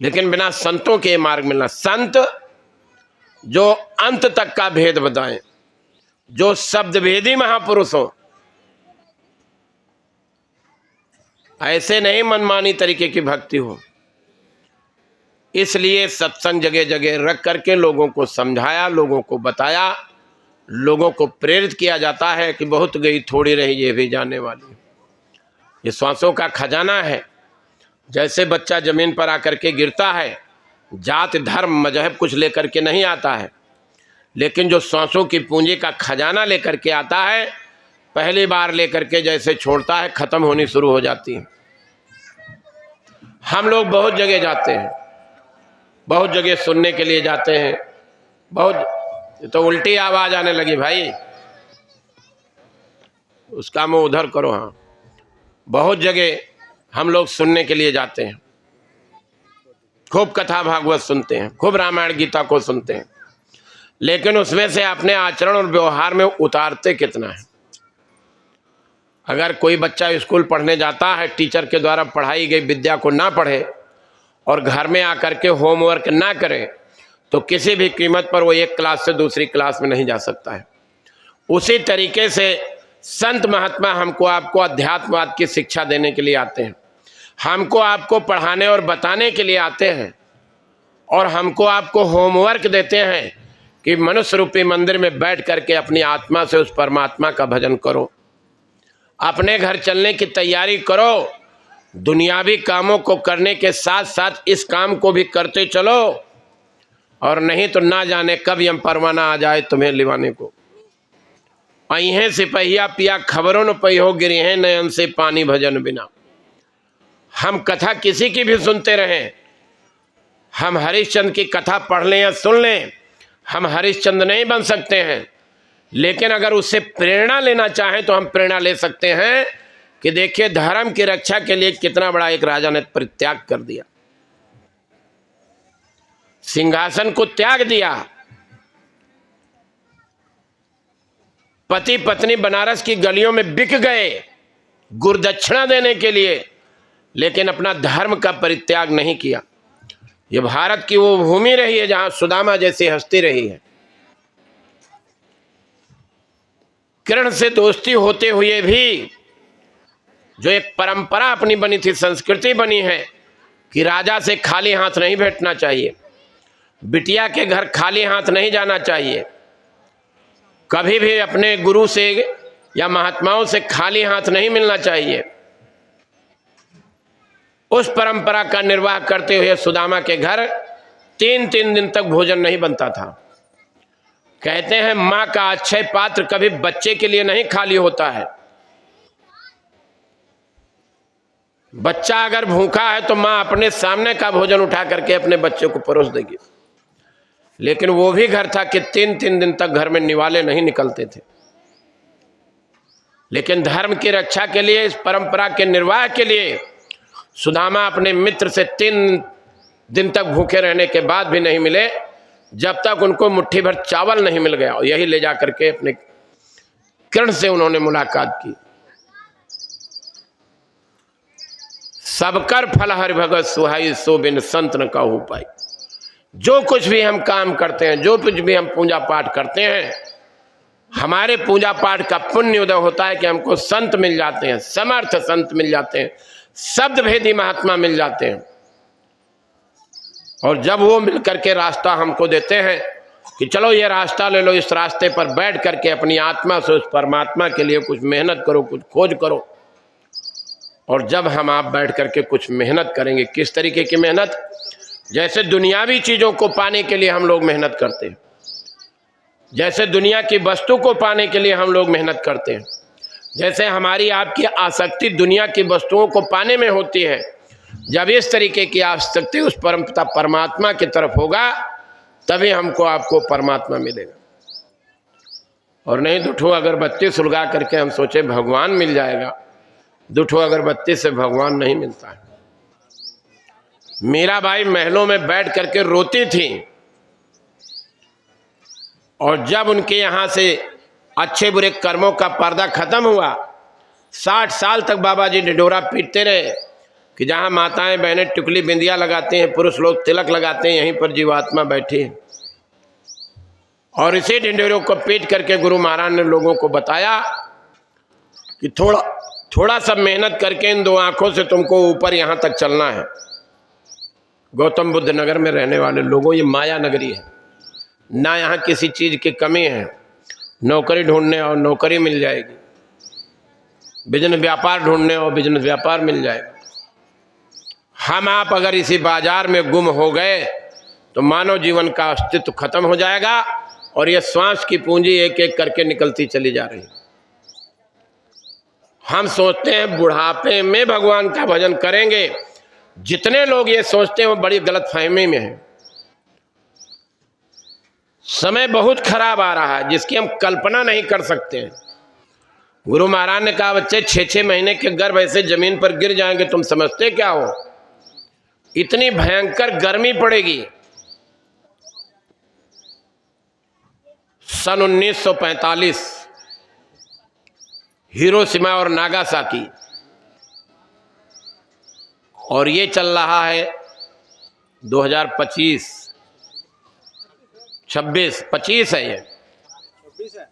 लेकिन बिना संतों के मार्ग मिलना। संत जो अंत तक का भेद बताएं, जो शब्द भेदी महापुरुष हो, ऐसे नहीं मनमानी तरीके की भक्ति हो। इसलिए सत्संग जगह जगह रख करके लोगों को समझाया, लोगों को बताया लोगों को प्रेरित किया जाता है कि बहुत गई थोड़ी रही ये भी जाने वाली। ये सांसों का खजाना है। जैसे बच्चा जमीन पर आकर के गिरता है, जात धर्म मजहब कुछ लेकर के नहीं आता है, लेकिन जो सांसों की पूंजी का खजाना लेकर के आता है, पहली बार लेकर के जैसे छोड़ता है खत्म होनी शुरू हो जाती है। हम लोग बहुत जगह जाते हैं, बहुत जगह सुनने के लिए जाते हैं, बहुत तो उल्टी आवाज आने लगी भाई, उसका मुंह उधर करो। हाँ, बहुत जगह हम लोग सुनने के लिए जाते हैं, खूब कथा भागवत सुनते हैं, खूब रामायण गीता को सुनते हैं, लेकिन उसमें से अपने आचरण और व्यवहार में उतारते कितना है। अगर कोई बच्चा स्कूल पढ़ने जाता है, टीचर के द्वारा पढ़ाई गई विद्या को ना पढ़े और घर में आकर के होमवर्क ना करे, तो किसी भी कीमत पर वो एक क्लास से दूसरी क्लास में नहीं जा सकता है। उसी तरीके से संत महात्मा हमको आपको अध्यात्मवाद की शिक्षा देने के लिए आते हैं, हमको आपको पढ़ाने और बताने के लिए आते हैं, और हमको आपको होमवर्क देते हैं कि मनुष्य रूपी मंदिर में बैठ करके अपनी आत्मा से उस परमात्मा का भजन करो, अपने घर चलने की तैयारी करो, दुनियावी कामों को करने के साथ साथ इस काम को भी करते चलो, और नहीं तो ना जाने कब यम परवाना आ जाए तुम्हें लिवाने को। अहे सिपहिया पिया खबरों न पहियो गिरे हैं नयन से पानी भजन बिना। हम कथा किसी की भी सुनते रहें, हम हरिश्चंद्र की कथा पढ़ लें या सुन लें, हम हरिश्चंद्र नहीं बन सकते हैं, लेकिन अगर उससे प्रेरणा लेना चाहें तो हम प्रेरणा ले सकते हैं कि देखिए धर्म की रक्षा के लिए कितना बड़ा एक राजा ने परित्याग कर दिया, सिंहासन को त्याग दिया, पति पत्नी बनारस की गलियों में बिक गए गुरदक्षिणा देने के लिए, लेकिन अपना धर्म का परित्याग नहीं किया। ये भारत की वो भूमि रही है जहां सुदामा जैसी हस्ती रही है। कृष्ण से दोस्ती होते हुए भी जो एक परंपरा अपनी बनी थी, संस्कृति बनी है कि राजा से खाली हाथ नहीं बैठना चाहिए, बिटिया के घर खाली हाथ नहीं जाना चाहिए, कभी भी अपने गुरु से या महात्माओं से खाली हाथ नहीं मिलना चाहिए। उस परंपरा का निर्वाह करते हुए सुदामा के घर 3-3 दिन तक भोजन नहीं बनता था। कहते हैं मां का अक्षय पात्र कभी बच्चे के लिए नहीं खाली होता है। बच्चा अगर भूखा है तो मां अपने सामने का भोजन उठा करके अपने बच्चे को परोस देगी, लेकिन वो भी घर था कि 3-3 दिन तक घर में निवाले नहीं निकलते थे। लेकिन धर्म की रक्षा के लिए, इस परंपरा के निर्वाह के लिए सुदामा अपने मित्र से 3 दिन तक भूखे रहने के बाद भी नहीं मिले, जब तक उनको मुट्ठी भर चावल नहीं मिल गया। और यही ले जा करके अपने कृष्ण से उन्होंने मुलाकात की। सबकर फल हरि भगत सुहाई सो बिन संत न कहू पाई। जो कुछ भी हम काम करते हैं, जो कुछ भी हम पूजा पाठ करते हैं, हमारे पूजा पाठ का पुण्य उदय होता है कि हमको संत मिल जाते हैं, समर्थ संत मिल जाते हैं, शब्द भेदी महात्मा मिल जाते हैं। और जब वो मिल करके रास्ता हमको देते हैं कि चलो ये रास्ता ले लो, इस रास्ते पर बैठ करके अपनी आत्मा से उस परमात्मा के लिए कुछ मेहनत करो, कुछ खोज करो। और जब हम आप बैठ करके कुछ मेहनत करेंगे, किस तरीके की मेहनत? जैसे दुनियावी चीजों को पाने के लिए हम लोग मेहनत करते हैं, जैसे दुनिया की वस्तु को पाने के लिए हम लोग मेहनत करते हैं, जैसे हमारी आपकी आसक्ति दुनिया की वस्तुओं को पाने में होती है, जब इस तरीके की आसक्ति उस परमात्मा की तरफ होगा तभी हमको आपको परमात्मा मिलेगा। और नहीं दुठो अगरबत्ती सुलगा करके हम सोचे भगवान मिल जाएगा, दुठो अगरबत्ती से भगवान नहीं मिलता है। मीराबाई महलों में बैठ करके रोती थी, और जब उनके यहाँ से अच्छे बुरे कर्मों का पर्दा खत्म हुआ, 60 साल तक बाबा जी ढिढोरा पीटते रहे कि जहाँ माताएं बहनें टुकली बिंदिया लगाते हैं, पुरुष लोग तिलक लगाते हैं, यहीं पर जीवात्मा बैठी है। और इसी ढिंढोरों को पीट करके गुरु महाराज ने लोगों को बताया कि थोड़ा सा मेहनत करके इन 2 आंखों से तुमको ऊपर यहाँ तक चलना है। गौतम बुद्ध नगर में रहने वाले लोगों, ये माया नगरी है, ना यहाँ किसी चीज की कमी है, नौकरी ढूंढने और नौकरी मिल जाएगी, बिजनेस व्यापार ढूंढने और बिजनेस व्यापार मिल जाएगा। हम आप अगर इसी बाजार में गुम हो गए तो मानव जीवन का अस्तित्व खत्म हो जाएगा और ये श्वास की पूंजी एक एक करके निकलती चली जा रही। हम सोचते हैं बुढ़ापे में भगवान का भजन करेंगे। जितने लोग ये सोचते हैं वो बड़ी गलतफहमी में है। समय बहुत खराब आ रहा है जिसकी हम कल्पना नहीं कर सकते हैं। गुरु महाराज ने कहा, बच्चे 6-6 महीने के गर्भ ऐसे जमीन पर गिर जाएंगे, तुम समझते क्या हो? इतनी भयंकर गर्मी पड़ेगी। सन 1945 हिरोशिमा और नागासाकी, और ये चल रहा है 2025 25 है ये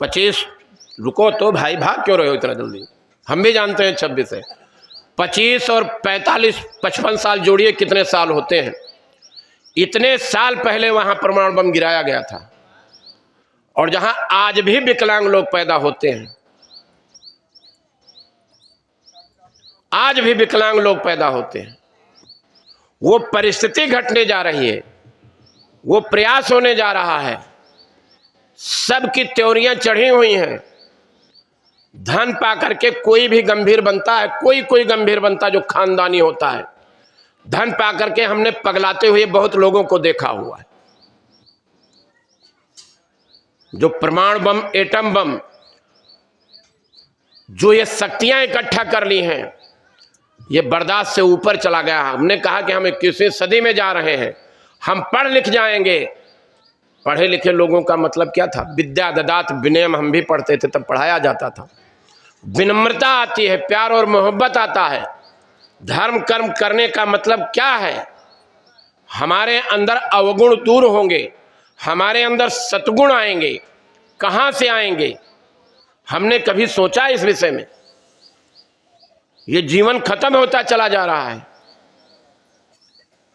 25। रुको तो भाई, भाग क्यों रहे हो इतना जल्दी? हम भी जानते हैं 26 है। 25 और 45 55 साल जोड़िए कितने साल होते हैं। इतने साल पहले वहां परमाणु बम गिराया गया था और जहां आज भी विकलांग लोग पैदा होते हैं, आज भी विकलांग लोग पैदा होते हैं। वो परिस्थिति घटने जा रही है, वो प्रयास होने जा रहा है। सबकी त्योरियां चढ़ी हुई हैं। धन पा करके कोई भी गंभीर बनता है, कोई गंभीर बनता है जो खानदानी होता है। धन पा करके हमने पगलाते हुए बहुत लोगों को देखा हुआ है। जो परमाणु बम, एटम बम, जो ये शक्तियां इकट्ठा कर ली हैं, ये बर्दाश्त से ऊपर चला गया। हमने कहा कि हम 21वीं सदी में जा रहे हैं, हम पढ़ लिख जाएंगे। पढ़े लिखे लोगों का मतलब क्या था? विद्या ददात विनयम, हम भी पढ़ते थे तब पढ़ाया जाता था। विनम्रता आती है, प्यार और मोहब्बत आता है। धर्म कर्म करने का मतलब क्या है? हमारे अंदर अवगुण दूर होंगे, हमारे अंदर सतगुण आएंगे। कहां से आएंगे? हमने कभी सोचा इस विषय में? ये जीवन खत्म होता चला जा रहा है।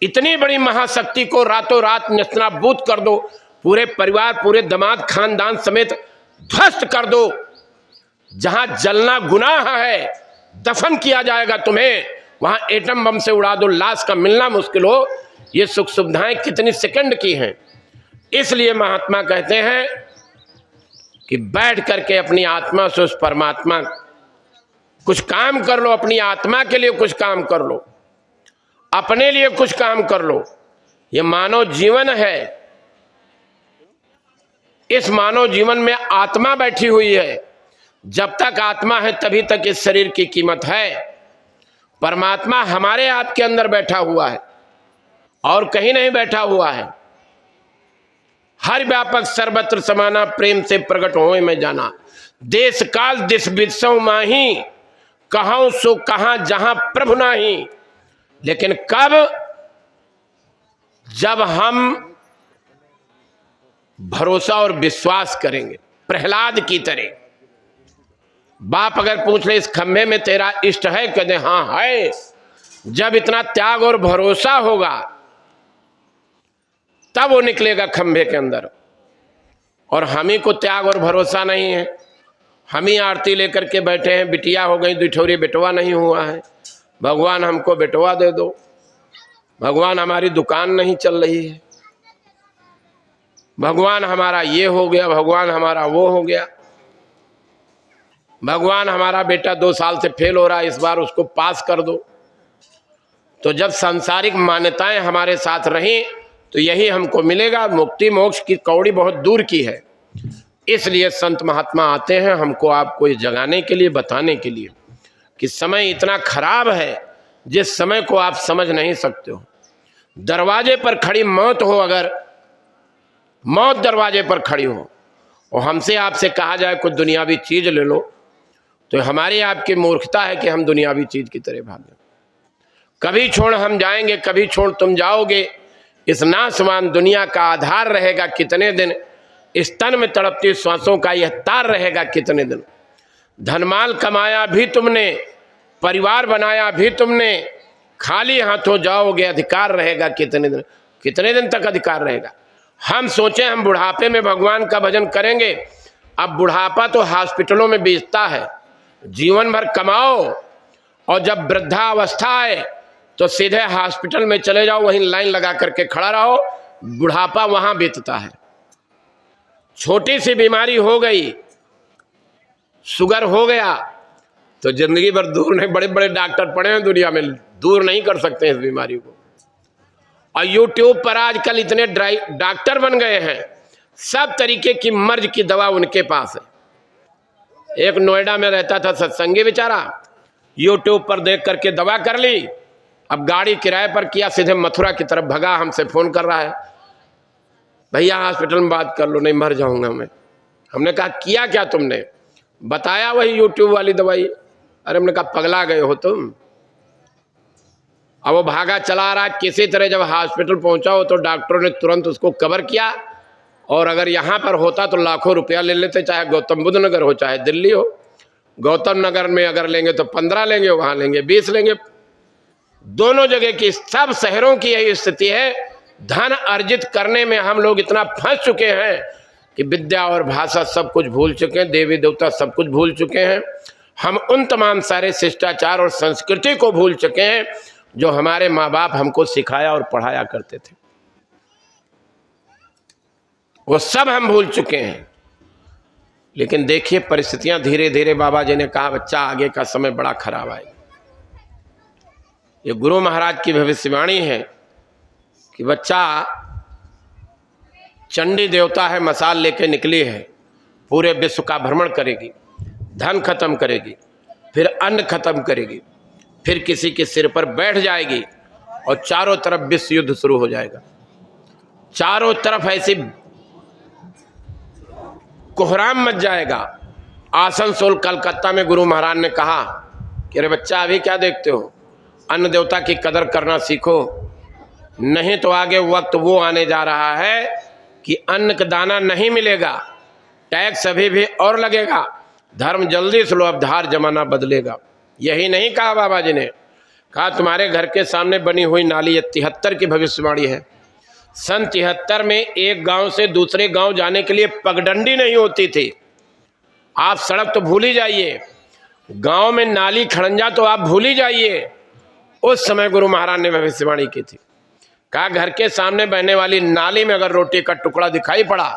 इतनी बड़ी महाशक्ति को रातों रात नेस्तनाबूद कर दो, पूरे परिवार, पूरे दामाद खानदान समेत ध्वस्त कर दो। जहां जलना गुनाह है, दफन किया जाएगा तुम्हें, वहां एटम बम से उड़ा दो, लाश का मिलना मुश्किल हो। ये सुख सुविधाएं कितनी सेकंड की हैं। इसलिए महात्मा कहते हैं कि बैठ करके अपनी आत्मा से उस परमात्मा कुछ काम कर लो। अपनी आत्मा के लिए कुछ काम कर लो, अपने लिए कुछ काम कर लो। ये मानव जीवन है। इस मानव जीवन में आत्मा बैठी हुई है। जब तक आत्मा है तभी तक इस शरीर की कीमत है। परमात्मा हमारे आपके अंदर बैठा हुआ है और कहीं नहीं बैठा हुआ है। हर व्यापक सर्वत्र समाना, प्रेम से प्रकट होए मैं जाना। देश काल दिस विदसौ माही, कहूं सो कहां जहां प्रभु नाही। लेकिन कब? जब हम भरोसा और विश्वास करेंगे। प्रहलाद की तरह बाप अगर पूछ ले, इस खंभे में तेरा इष्ट है? कहते हाँ है। जब इतना त्याग और भरोसा होगा तब वो निकलेगा खंभे के अंदर। और हम ही को त्याग और भरोसा नहीं है। हम ही आरती लेकर के बैठे हैं, बिटिया हो गई, दुठौरी बेटवा नहीं हुआ है। भगवान हमको बेटवा दे दो, भगवान हमारी दुकान नहीं चल रही है, भगवान हमारा ये हो गया, भगवान हमारा वो हो गया, भगवान हमारा बेटा 2 साल से फेल हो रहा है, इस बार उसको पास कर दो। तो जब सांसारिक मान्यताएं हमारे साथ रहीं तो यही हमको मिलेगा। मुक्ति मोक्ष की कौड़ी बहुत दूर की है। इसलिए संत महात्मा आते हैं हमको आपको ये जगाने के लिए, बताने के लिए कि समय इतना खराब है जिस समय को आप समझ नहीं सकते हो। दरवाजे पर खड़ी मौत हो, अगर मौत दरवाजे पर खड़ी हो और हमसे आपसे कहा जाए कुछ दुनियावी चीज ले लो, तो हमारी आपकी मूर्खता है कि हम दुनियावी चीज की तरह भागें। कभी छोड़ हम जाएंगे, कभी छोड़ तुम जाओगे। इस नासवान दुनिया का आधार रहेगा कितने दिन? इस तन में तड़पती श्वासों का यह तार रहेगा कितने दिन? धनमाल कमाया भी तुमने, परिवार बनाया भी तुमने, खाली हाथों जाओगे, अधिकार रहेगा कितने दिन? कितने दिन तक अधिकार रहेगा? हम सोचें हम बुढ़ापे में भगवान का भजन करेंगे, अब बुढ़ापा तो हॉस्पिटलों में बीतता है, जीवन भर कमाओ और जब वृद्धावस्था आए तो सीधे हॉस्पिटल में चले जाओ, वहीं लाइन लगा करके खड़ा रहो, बुढ़ापा वहां बीतता है। छोटी सी बीमारी हो गई, शुगर हो गया, तो जिंदगी भर दूर नहीं, बड़े बड़े डॉक्टर पड़े हैं दुनिया में, दूर नहीं कर सकते इस बीमारी को। और यूट्यूब पर आजकल इतने डॉक्टर बन गए हैं, सब तरीके की मर्ज की दवा उनके पास है। एक नोएडा में रहता था सत्संगी बेचारा, यूट्यूब पर देख करके दवा कर ली, अब गाड़ी किराए पर किया, सीधे मथुरा की तरफ भगा, हमसे फोन कर रहा है, भैया हॉस्पिटल में बात कर लो, नहीं मर जाऊंगा मैं। हमने कहा किया क्या तुमने? बताया वही यूट्यूब वाली दवाई। अरे हमने कहा पगला गए हो तुम। अब वो भागा चला रहा, किसी तरह जब हॉस्पिटल पहुंचा हो तो डॉक्टरों ने तुरंत उसको कवर किया, और अगर यहाँ पर होता तो लाखों रुपया ले लेते, चाहे गौतम बुद्ध नगर हो चाहे दिल्ली हो। गौतम नगर में अगर लेंगे तो 15 लेंगे, वहां लेंगे 20 लेंगे। दोनों जगह की, सब शहरों की यही स्थिति है। धन अर्जित करने में हम लोग इतना फंस चुके हैं कि विद्या और भाषा सब कुछ भूल चुके हैं, देवी देवता सब कुछ भूल चुके हैं। हम उन तमाम सारे शिष्टाचार और संस्कृति को भूल चुके हैं जो हमारे माँ बाप हमको सिखाया और पढ़ाया करते थे, वो सब हम भूल चुके हैं। लेकिन देखिए परिस्थितियां धीरे धीरे, बाबा जी ने कहा बच्चा आगे का समय बड़ा खराब आएगा। ये गुरु महाराज की भविष्यवाणी है कि बच्चा चंडी देवता है, मसाल लेके निकली है, पूरे विश्व का भ्रमण करेगी, धन खत्म करेगी, फिर अन्न खत्म करेगी, फिर किसी के सिर पर बैठ जाएगी और चारों तरफ विश्व युद्ध शुरू हो जाएगा। चारों तरफ ऐसी कोहराम मच जाएगा। आसनसोल कलकत्ता में गुरु महाराज ने कहा कि अरे बच्चा अभी क्या देखते हो, अन्न देवता की कदर करना सीखो, नहीं तो आगे वक्त वो आने जा रहा है कि अन्न का दाना नहीं मिलेगा, टैक्स अभी भी और लगेगा, धर्म जल्दी से लो, अब धार जमाना बदलेगा। यही नहीं कहा बाबा जी ने, कहा तुम्हारे घर के सामने बनी हुई नाली, ये 73 की भविष्यवाणी है। सन 73 में एक गांव से दूसरे गांव जाने के लिए पगडंडी नहीं होती थी। आप सड़क तो भूल ही जाइए, गांव में नाली खड़ंजा तो आप भूल ही जाइए। उस समय गुरु महाराज ने भविष्यवाणी की थी, कहा घर के सामने बहने वाली नाली में अगर रोटी का टुकड़ा दिखाई पड़ा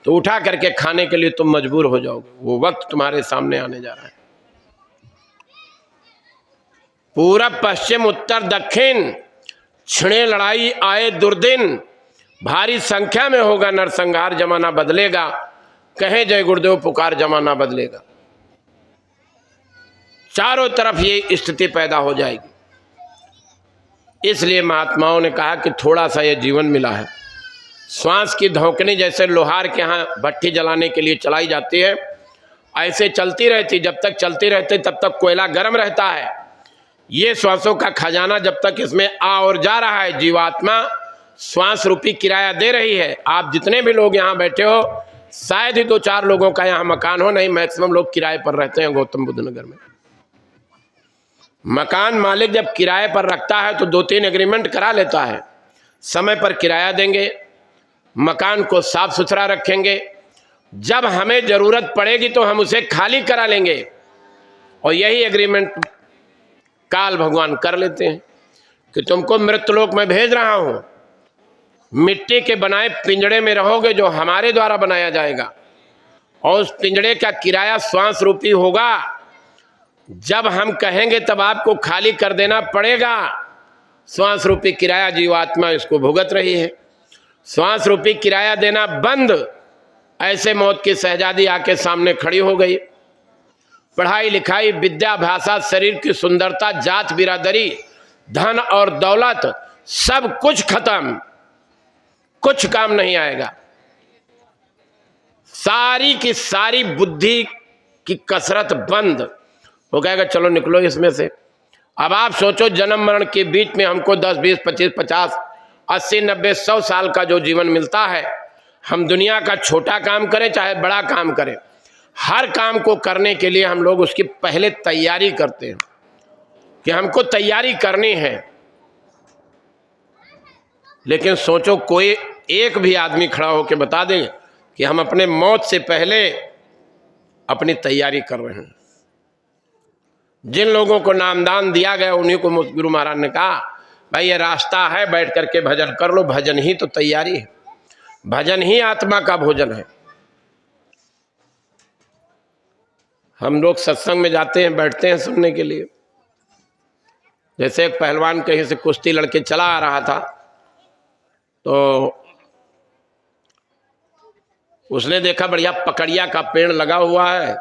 तो उठा करके खाने के लिए तुम मजबूर हो जाओगे। वो वक्त तुम्हारे सामने आने जा रहा है। पूरब पश्चिम उत्तर दक्षिण छिड़े लड़ाई आए दुर्दिन, भारी संख्या में होगा नरसंहार, जमाना बदलेगा, कहे जय गुरुदेव पुकार, जमाना बदलेगा। चारों तरफ ये स्थिति पैदा हो जाएगी। इसलिए महात्माओं ने कहा कि थोड़ा सा ये जीवन मिला है, श्वास की धौंकनी जैसे लोहार के यहाँ भट्टी जलाने के लिए चलाई जाती है, ऐसे चलती रहती। जब तक चलती रहती तब तक कोयला गर्म रहता है। ये श्वासों का खजाना जब तक इसमें आ और जा रहा है, जीवात्मा श्वास रूपी किराया दे रही है। आप जितने भी लोग यहाँ बैठे हो, शायद ही 2-4 लोगों का यहाँ मकान हो, नहीं मैक्सिमम लोग किराए पर रहते हैं गौतम बुद्ध नगर में। मकान मालिक जब किराए पर रखता है तो 2-3 एग्रीमेंट करा लेता है, समय पर किराया देंगे, मकान को साफ सुथरा रखेंगे, जब हमें जरूरत पड़ेगी तो हम उसे खाली करा लेंगे। और यही एग्रीमेंट काल भगवान कर लेते हैं कि तुमको मृत्युलोक में भेज रहा हूं, मिट्टी के बनाए पिंजड़े में रहोगे जो हमारे द्वारा बनाया जाएगा, और उस पिंजड़े का किराया श्वास रूपी होगा। जब हम कहेंगे तब आपको खाली कर देना पड़ेगा। श्वास रूपी किराया जीवात्मा इसको भुगत रही है। श्वास रूपी किराया देना बंद, ऐसे मौत की शहजादी आके सामने खड़ी हो गई। पढ़ाई लिखाई, विद्या, भाषा, शरीर की सुंदरता, जात बिरादरी, धन और दौलत, सब कुछ खत्म, कुछ काम नहीं आएगा। सारी की सारी बुद्धि की कसरत बंद हो गएगा। चलो निकलो इसमें से। अब आप सोचो, जन्म मरण के बीच में हमको 10, 20, 25, 50, 80, 90, 100 साल का जो जीवन मिलता है, हम दुनिया का छोटा काम करें चाहे बड़ा काम करें, हर काम को करने के लिए हम लोग उसकी पहले तैयारी करते हैं कि हमको तैयारी करनी है। लेकिन सोचो, कोई एक भी आदमी खड़ा होकर बता दे कि हम अपने मौत से पहले अपनी तैयारी कर रहे हैं। जिन लोगों को नामदान दिया गया उन्हीं को गुरु महाराज ने कहा भाई ये रास्ता है, बैठ करके भजन कर लो। भजन ही तो तैयारी है, भजन ही आत्मा का भोजन है। हम लोग सत्संग में जाते हैं, बैठते हैं सुनने के लिए। जैसे एक पहलवान कहीं से कुश्ती लड़के चला आ रहा था, तो उसने देखा बढ़िया पकड़िया का पेड़ लगा हुआ है,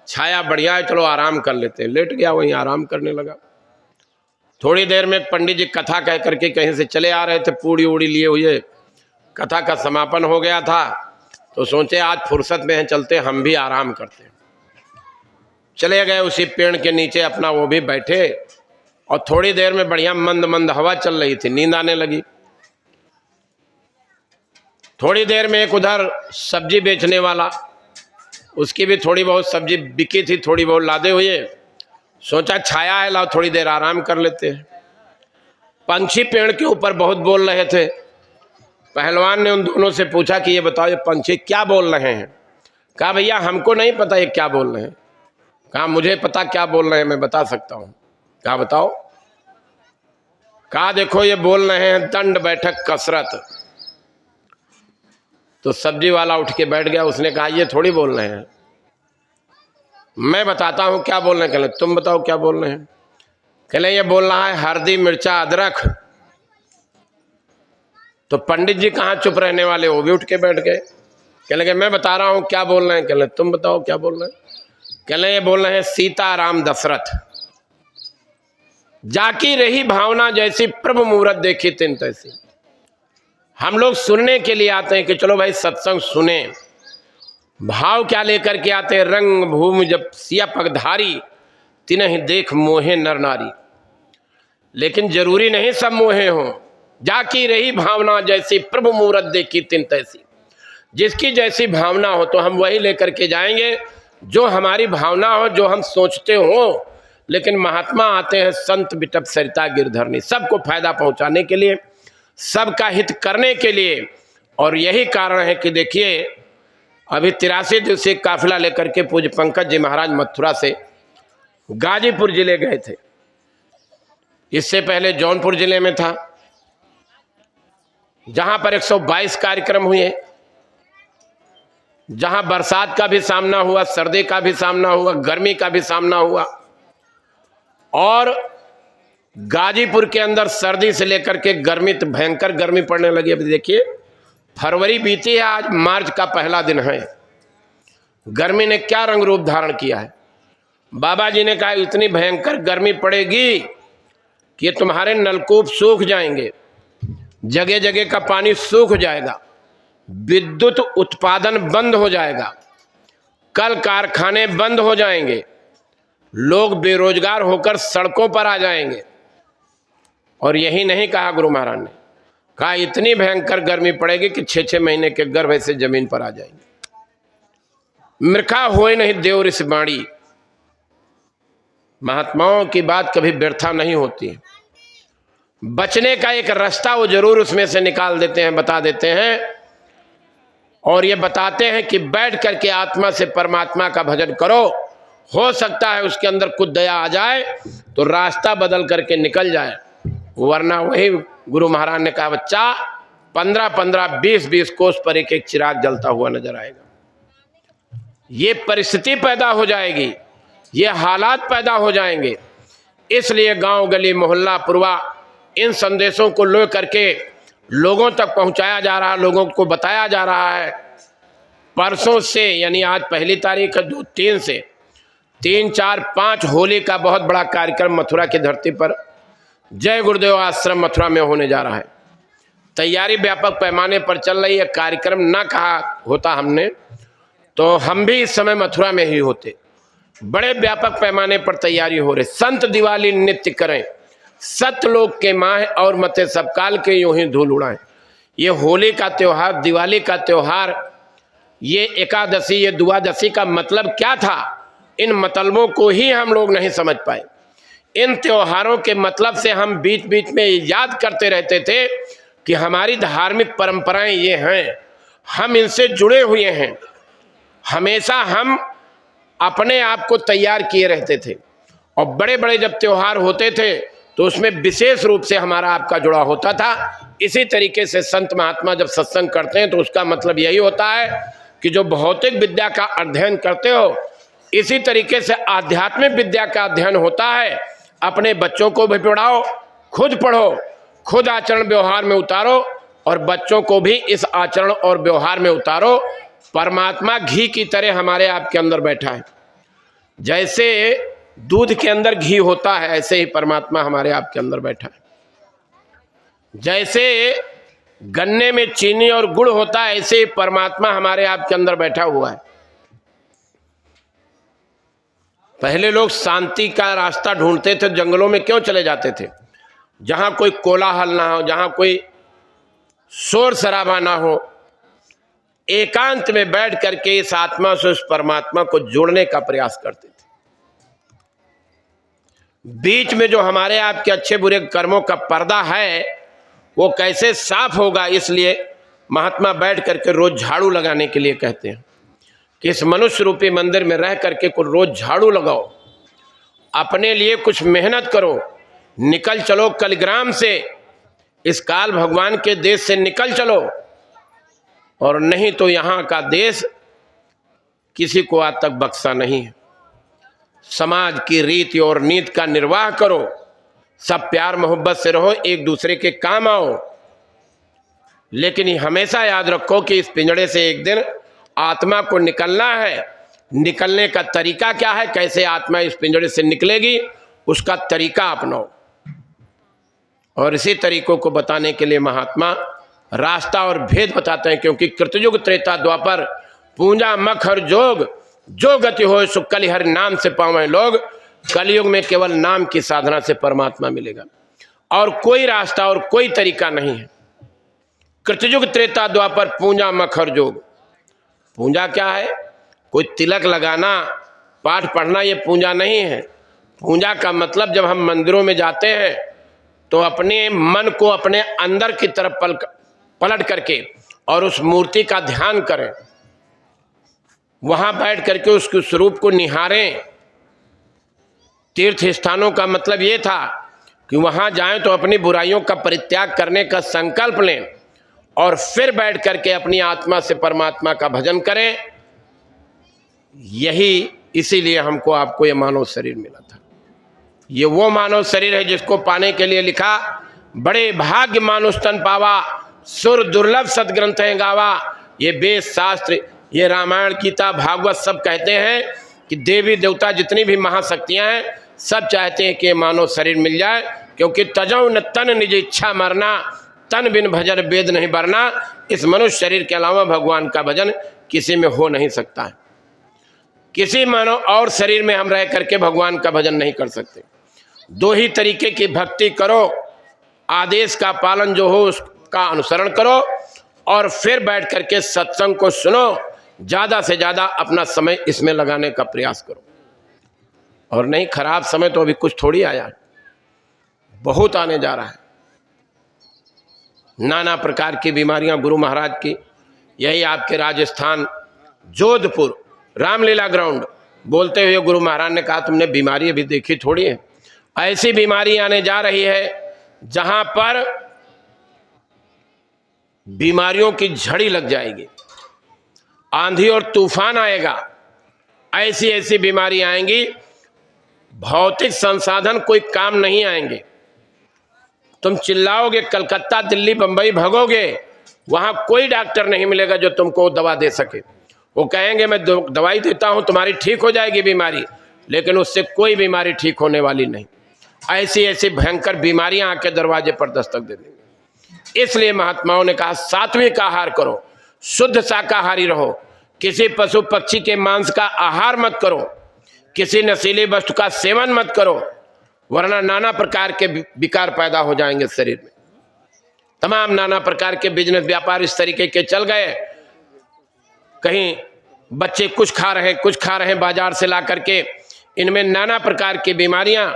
छाया बढ़िया है, चलो आराम कर लेते हैं। लेट गया, वहीं आराम करने लगा। थोड़ी देर में पंडित जी कथा कह करके कहीं से चले आ रहे थे, पूड़ी उड़ी लिए हुए। कथा का समापन हो गया था, तो सोचे आज फुर्सत में हैं, चलते हम भी आराम करते हैं। चले गए उसी पेड़ के नीचे, अपना वो भी बैठे, और थोड़ी देर में बढ़िया मंद मंद हवा चल रही थी, नींद आने लगी। थोड़ी देर में एक उधर सब्जी बेचने वाला, उसकी भी थोड़ी बहुत सब्जी बिकी थी, थोड़ी बहुत लादे हुए। सोचा छाया है, लाओ थोड़ी देर आराम कर लेते हैं। पंछी पेड़ के ऊपर बहुत बोल रहे थे। पहलवान ने उन दोनों से पूछा कि ये बताओ ये पंछी क्या बोल रहे हैं। कहा भैया हमको नहीं पता ये क्या बोल रहे हैं। कहा मुझे पता क्या बोल रहे हैं, मैं बता सकता हूँ। कहा बताओ। कहा देखो ये बोल रहे हैं दंड बैठक कसरत। तो सब्जी वाला उठ के बैठ गया। उसने कहा ये थोड़ी बोल रहे हैं, मैं बताता हूं क्या बोल रहे हैं। कहले तुम बताओ क्या बोल रहे हैं। कहले ये बोल रहा है हल्दी मिर्चा अदरक। तो पंडित जी कहाँ चुप रहने वाले, वो भी उठ के बैठ गए। कहले मैं बता रहा हूं क्या बोल रहे हैं। कहले तुम बताओ क्या बोल रहे हैं। कहले ये बोल रहे हैं सीता राम दशरथ। जाकी रही भावना जैसी प्रभु मूरत देखी तिन तैसी। हम लोग सुनने के लिए आते हैं कि चलो भाई सत्संग सुने। भाव क्या लेकर के आते हैं, रंग भूमि जब सिया पगधारी तिन्ह देख मोहे नर नारी। लेकिन जरूरी नहीं सब मोहे हों। जाकी रही भावना जैसी प्रभु मूरत देखी तिन तैसी। जिसकी जैसी भावना हो तो हम वही लेकर के जाएंगे, जो हमारी भावना हो, जो हम सोचते हो। लेकिन महात्मा आते हैं संत बिटप सरिता गिरधरनी, सबको फायदा पहुंचाने के लिए, सबका हित करने के लिए। और यही कारण है कि देखिए अभी 83 दिवसीय काफिला लेकर के पूज्य पंकज जी महाराज मथुरा से गाजीपुर जिले गए थे। इससे पहले जौनपुर जिले में था, जहां पर 122 कार्यक्रम हुए, जहां बरसात का भी सामना हुआ, सर्दी का भी सामना हुआ, गर्मी का भी सामना हुआ। और गाजीपुर के अंदर सर्दी से लेकर के गर्मी, तो भयंकर गर्मी पड़ने लगी। अभी देखिए फरवरी बीती है, आज मार्च का पहला दिन है। गर्मी ने क्या रंग रूप धारण किया है। बाबा जी ने कहा इतनी भयंकर गर्मी पड़ेगी कि तुम्हारे नलकूप सूख जाएंगे, जगह जगह का पानी सूख जाएगा, विद्युत उत्पादन बंद हो जाएगा, कल कारखाने बंद हो जाएंगे, लोग बेरोजगार होकर सड़कों पर आ जाएंगे। और यही नहीं कहा गुरु महाराज ने, कहा इतनी भयंकर गर्मी पड़ेगी कि 6-6 महीने के गर्भ से जमीन पर आ जाएंगे। मृखा होए नहीं देवर इस बाणी। महात्माओं की बात कभी व्यर्था नहीं होती है। बचने का एक रास्ता वो जरूर उसमें से निकाल देते हैं, बता देते हैं। और ये बताते हैं कि बैठ करके आत्मा से परमात्मा का भजन करो, हो सकता है उसके अंदर कुछ दया आ जाए तो रास्ता बदल करके निकल जाए। वरना वही गुरु महाराज ने कहा बच्चा 15-15, 20-20 कोस पर एक एक चिराग जलता हुआ नजर आएगा। ये परिस्थिति पैदा हो जाएगी, ये हालात पैदा हो जाएंगे। इसलिए गांव गली मोहल्ला पुरवा इन संदेशों को ले करके लोगों तक पहुंचाया जा रहा है, लोगों को बताया जा रहा है। परसों से यानी आज पहली तारीख 2-3 से 3, 4, 5 होली का बहुत बड़ा कार्यक्रम मथुरा की धरती पर जय गुरुदेव आश्रम मथुरा में होने जा रहा है। तैयारी व्यापक पैमाने पर चल रही है। कार्यक्रम ना कहा होता हमने तो हम भी इस समय मथुरा में ही होते। बड़े व्यापक पैमाने पर तैयारी हो रही। संत दिवाली नित्य करें, सतलोक के माह और मते सब काल के यूं ही धूल उड़ाएं। ये होली का त्योहार, दिवाली का त्योहार, ये एकादशी, ये द्वादशी का मतलब क्या था, इन मतलबों को ही हम लोग नहीं समझ पाए। इन त्योहारों के मतलब से हम बीच बीच में याद करते रहते थे कि हमारी धार्मिक परंपराएं ये हैं, हम इनसे जुड़े हुए हैं। हमेशा हम अपने आप को तैयार किए रहते थे। और बड़े बड़े जब त्योहार होते थे तो उसमें विशेष रूप से हमारा आपका जुड़ा होता था। इसी तरीके से संत महात्मा जब सत्संग करते हैं तो उसका मतलब यही होता है कि जो भौतिक विद्या का अध्ययन करते हो, इसी तरीके से आध्यात्मिक विद्या का अध्ययन होता है। अपने बच्चों को भी पढ़ाओ, खुद पढ़ो, खुद आचरण व्यवहार में उतारो और बच्चों को भी इस आचरण और व्यवहार में उतारो। परमात्मा घी की तरह हमारे आपके अंदर बैठा है। जैसे दूध के अंदर घी होता है, ऐसे ही परमात्मा हमारे आपके अंदर बैठा है। जैसे गन्ने में चीनी और गुड़ होता है, ऐसे ही परमात्मा हमारे आपके अंदर बैठा हुआ है। पहले लोग शांति का रास्ता ढूंढते थे, जंगलों में क्यों चले जाते थे? जहां कोई कोलाहल ना हो, जहां कोई शोर शराबा ना हो, एकांत में बैठ करके इस आत्मा से उस परमात्मा को जोड़ने का प्रयास करते थे। बीच में जो हमारे आपके अच्छे बुरे कर्मों का पर्दा है वो कैसे साफ होगा, इसलिए महात्मा बैठ करके रोज झाड़ू लगाने के लिए कहते हैं कि इस मनुष्य रूपी मंदिर में रह करके कुछ रोज झाड़ू लगाओ, अपने लिए कुछ मेहनत करो, निकल चलो कलिग्राम से, इस काल भगवान के देश से निकल चलो, और नहीं तो यहाँ का देश किसी को आज तक बख्शा नहीं है। समाज की रीति और नीति का निर्वाह करो, सब प्यार मोहब्बत से रहो, एक दूसरे के काम आओ। लेकिन ये हमेशा याद रखो कि इस पिंजड़े से एक दिन आत्मा को निकलना है। निकलने का तरीका क्या है, कैसे आत्मा इस पिंजड़े से निकलेगी, उसका तरीका अपनाओ। और इसी तरीकों को बताने के लिए महात्मा रास्ता और भेद बताते हैं। क्योंकि कृतयुग त्रेता द्वापर पूंजा मख हर जोग, जो गति हो सो कलिहर नाम से पावें लोग। कलयुग में केवल नाम की साधना से परमात्मा मिलेगा और कोई रास्ता और कोई तरीका नहीं है। कृतयुग त्रेता द्वापर पूंजा मख हर जोग। पूंजा क्या है? कोई तिलक लगाना, पाठ पढ़ना, ये पूंजा नहीं है। पूंजा का मतलब जब हम मंदिरों में जाते हैं तो अपने मन को अपने अंदर की तरफ पलट करके और उस मूर्ति का ध्यान करें, वहां बैठ करके उसके स्वरूप को निहारें। तीर्थ स्थानों का मतलब ये था कि वहां जाएं तो अपनी बुराइयों का परित्याग करने का संकल्प लें और फिर बैठ करके अपनी आत्मा से परमात्मा का भजन करें। यही इसीलिए हमको आपको ये मानव शरीर मिला था। ये वो मानव शरीर है जिसको पाने के लिए लिखा, बड़े भाग्य मानुष तन पावा, सुर दुर्लभ सदग्रंथ है गावा। ये वेद शास्त्र, ये रामायण गीता भागवत सब कहते हैं कि देवी देवता जितनी भी महाशक्तियां हैं सब चाहते हैं कि मानव शरीर मिल जाए। क्योंकि तजौ न तन निज इच्छा मरना, तन बिन भजन वेद नहीं बरना। इस मनुष्य शरीर के अलावा भगवान का भजन किसी में हो नहीं सकता है। किसी मानव और शरीर में हम रह करके भगवान का भजन नहीं कर सकते। दो ही तरीके की भक्ति करो, आदेश का पालन जो हो उसका अनुसरण करो और फिर बैठ करके सत्संग को सुनो। ज़्यादा से ज़्यादा अपना समय इसमें लगाने का प्रयास करो। और नहीं, खराब समय तो अभी कुछ थोड़ी आया, बहुत आने जा रहा है। नाना प्रकार की बीमारियां गुरु महाराज की, यही आपके राजस्थान जोधपुर रामलीला ग्राउंड बोलते हुए गुरु महाराज ने कहा तुमने बीमारी अभी देखी थोड़ी है। ऐसी बीमारी आने जा रही है जहां पर बीमारियों की झड़ी लग जाएगी, आंधी और तूफान आएगा, ऐसी ऐसी बीमारी आएंगी, भौतिक संसाधन कोई काम नहीं आएंगे। तुम चिल्लाओगे, कलकत्ता दिल्ली बंबई भगोगे, वहां कोई डॉक्टर नहीं मिलेगा जो तुमको दवा दे सके। वो कहेंगे मैं दवाई देता हूं, तुम्हारी ठीक हो जाएगी बीमारी, लेकिन उससे कोई बीमारी ठीक होने वाली नहीं। ऐसी ऐसी भयंकर बीमारियां आके दरवाजे पर दस्तक दे देंगी। इसलिए महात्माओं ने कहा सात्विक आहार करो, शुद्ध शाकाहारी रहो, किसी पशु पक्षी के मांस का आहार मत करो, किसी नशीली वस्तु का सेवन मत करो, वरना नाना प्रकार के विकार पैदा हो जाएंगे शरीर में। तमाम नाना प्रकार के बिजनेस व्यापार इस तरीके के चल गए। कहीं बच्चे कुछ खा रहे हैं बाजार से ला करके, इनमें नाना प्रकार की बीमारियां।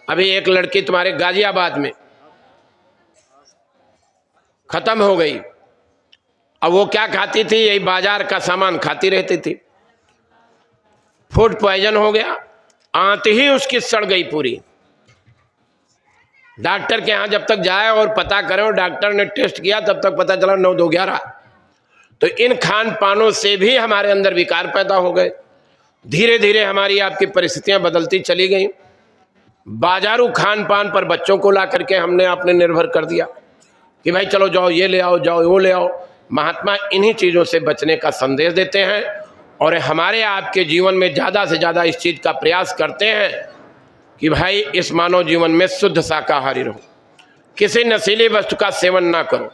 अभी एक लड़की तुम्हारे गाजियाबाद में खत्म हो गई। अब वो क्या खाती थी? यही बाजार का सामान खाती रहती थी। फूड पॉइजन हो गया, आंत ही उसकी सड़ गई पूरी। डॉक्टर के यहाँ जब तक जाए और पता करें और डॉक्टर ने टेस्ट किया तब तक पता चला 9 2 11। तो इन खान पानों से भी हमारे अंदर विकार पैदा हो गए। धीरे धीरे हमारी आपकी परिस्थितियां बदलती चली गई। बाजारू खान पान पर बच्चों को ला करके हमने आपने निर्भर कर दिया कि भाई चलो जाओ ये ले आओ, जाओ वो ले आओ। महात्मा इन्हीं चीज़ों से बचने का संदेश देते हैं और हमारे आपके जीवन में ज़्यादा से ज़्यादा इस चीज़ का प्रयास करते हैं कि भाई इस मानव जीवन में शुद्ध शाकाहारी रहो, किसी नशीली वस्तु का सेवन ना करो।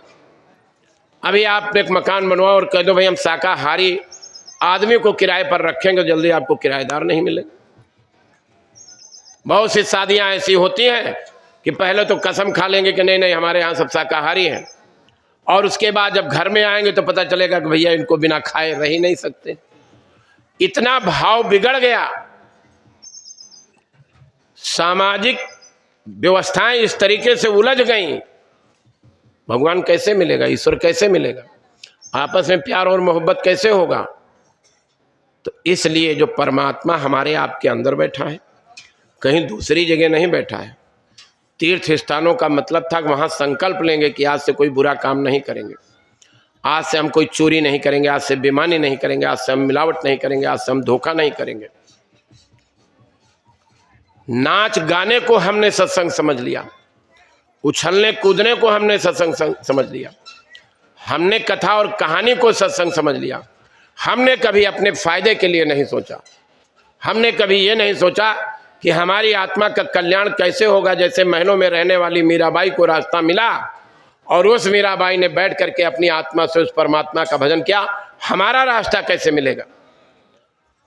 अभी आप एक मकान बनवाओ और कह दो भाई हम शाकाहारी आदमी को किराए पर रखेंगे, जल्दी आपको किराएदार नहीं मिलेगा। बहुत सी शादियां ऐसी होती हैं कि पहले तो कसम खा लेंगे कि नहीं नहीं हमारे यहाँ सब शाकाहारी हैं, और उसके बाद जब घर में आएंगे तो पता चलेगा कि भैया इनको बिना खाए रह ही नहीं सकते। इतना भाव बिगड़ गया, सामाजिक व्यवस्थाएं इस तरीके से उलझ गई। भगवान कैसे मिलेगा, ईश्वर कैसे मिलेगा, आपस में प्यार और मोहब्बत कैसे होगा। तो इसलिए जो परमात्मा हमारे आपके अंदर बैठा है, कहीं दूसरी जगह नहीं बैठा है। तीर्थ स्थानों का मतलब था कि वहाँ संकल्प लेंगे कि आज से कोई बुरा काम नहीं करेंगे, आज से हम कोई चोरी नहीं करेंगे, आज से बेईमानी नहीं करेंगे, आज से हम मिलावट नहीं करेंगे, आज से हम धोखा नहीं करेंगे। नाच गाने को हमने सत्संग समझ लिया, उछलने कूदने को हमने सत्संग समझ लिया, हमने कथा और कहानी को सत्संग समझ लिया। हमने कभी अपने फायदे के लिए नहीं सोचा, हमने कभी ये नहीं सोचा कि हमारी आत्मा का कल्याण कैसे होगा। जैसे महलों में रहने वाली मीराबाई को रास्ता मिला और उस मीराबाई ने बैठ करके अपनी आत्मा से उस परमात्मा का भजन किया, हमारा रास्ता कैसे मिलेगा।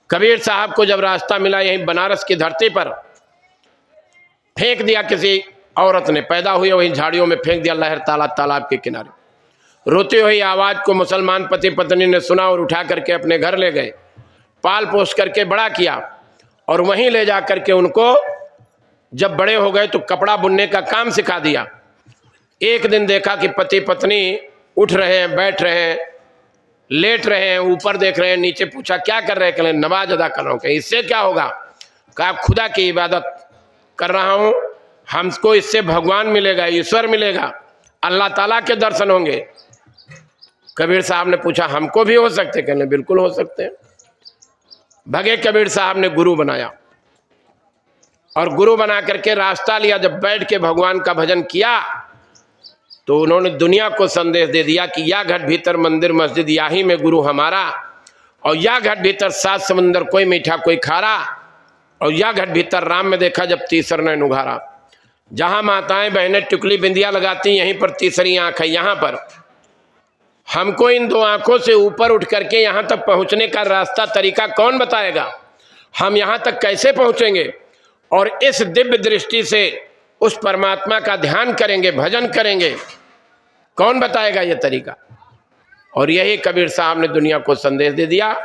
कबीर साहब को जब रास्ता मिला यहीं बनारस की धरती पर, फेंक दिया किसी औरत ने, पैदा हुई वहीं झाड़ियों में फेंक दिया लहर तालाब के किनारे। रोती हुई आवाज़ को मुसलमान पति पत्नी ने सुना और उठा करके अपने घर ले गए, पाल पोस करके बड़ा किया और वहीं ले जा करके उनको जब बड़े हो गए तो कपड़ा बुनने का काम सिखा दिया। एक दिन देखा कि पति पत्नी उठ रहे हैं, बैठ रहे हैं, लेट रहे हैं, ऊपर देख रहे हैं, नीचे पूछा क्या कर रहे हैं, कहले नमाज अदा कर रहा हूँ। कहीं इससे क्या होगा, कहा खुदा की इबादत कर रहा हूँ, हमको इससे भगवान मिलेगा, ईश्वर मिलेगा, अल्लाह ताला के दर्शन होंगे। कबीर साहब ने पूछा हमको भी हो सकते, कहले बिल्कुल हो सकते हैं। भगे कबीर साहब ने गुरु बनाया और गुरु बना करके रास्ता लिया। जब बैठ के भगवान का भजन किया तो उन्होंने दुनिया को संदेश दे दिया कि या घट भीतर मंदिर मस्जिद याही में गुरु हमारा, और या घट भीतर 7 समंदर कोई मीठा कोई खारा, और या घट भीतर राम में देखा जब तीसर नैन उघारा। जहाँ माताएं बहनें टिकली बिंदिया लगाती यहीं पर तीसरी आंख है। यहाँ पर हमको इन 2 आंखों से ऊपर उठ करके यहाँ तक पहुँचने का रास्ता तरीका कौन बताएगा, हम यहाँ तक कैसे पहुँचेंगे। और इस दिव्य दृष्टि से उस परमात्मा का ध्यान करेंगे, भजन करेंगे, कौन बताएगा ये तरीका। और यही कबीर साहब ने दुनिया को संदेश दे दिया,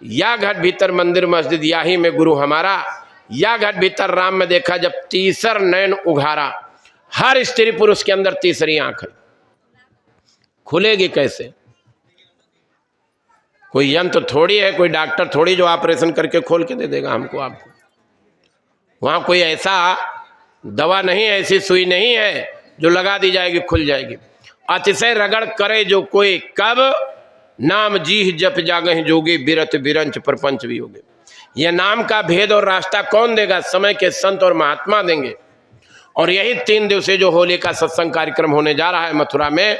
या घट भीतर मंदिर मस्जिद याही में गुरु हमारा, या घट भीतर राम में देखा जब तीसर नैन उघारा। हर स्त्री पुरुष के अंदर तीसरी आंख है, खुलेगी कैसे। कोई यंत्र थोड़ी है, कोई डॉक्टर थोड़ी जो ऑपरेशन करके खोल के दे देगा हमको आपको। वहाँ कोई ऐसा दवा नहीं है, ऐसी सुई नहीं है जो लगा दी जाएगी खुल जाएगी। अतिशय रगड़ करे जो कोई कब, नाम जीह जप जागह जोगी, बिरत बिरंच प्रपंच भी होगे। यह नाम का भेद और रास्ता कौन देगा, समय के संत और महात्मा देंगे। और यही 3 दिवसीय जो होली का सत्संग कार्यक्रम होने जा रहा है मथुरा में,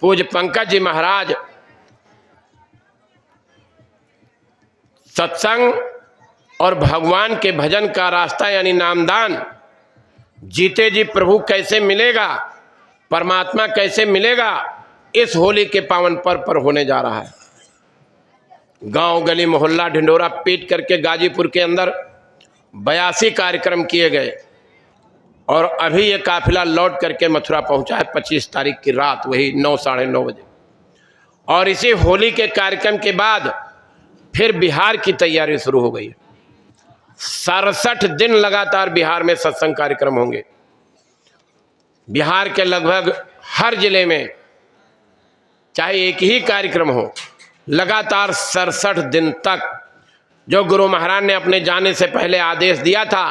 पूज्य पंकज जी महाराज सत्संग और भगवान के भजन का रास्ता यानी नामदान, जीते जी प्रभु कैसे मिलेगा, परमात्मा कैसे मिलेगा, इस होली के पावन पर्व पर होने जा रहा है। गांव गली मोहल्ला ढिंडोरा पीट करके गाजीपुर के अंदर 82 कार्यक्रम किए गए और अभी ये काफिला लौट करके मथुरा पहुंचा है 25 तारीख की रात, वही 9 साढ़े 9 बजे। और इसी होली के कार्यक्रम के बाद फिर बिहार की तैयारी शुरू हो गई। 67 दिन लगातार बिहार में सत्संग कार्यक्रम होंगे। बिहार के लगभग हर जिले में चाहे एक ही कार्यक्रम हो, लगातार 67 दिन तक जो गुरु महाराज ने अपने जाने से पहले आदेश दिया था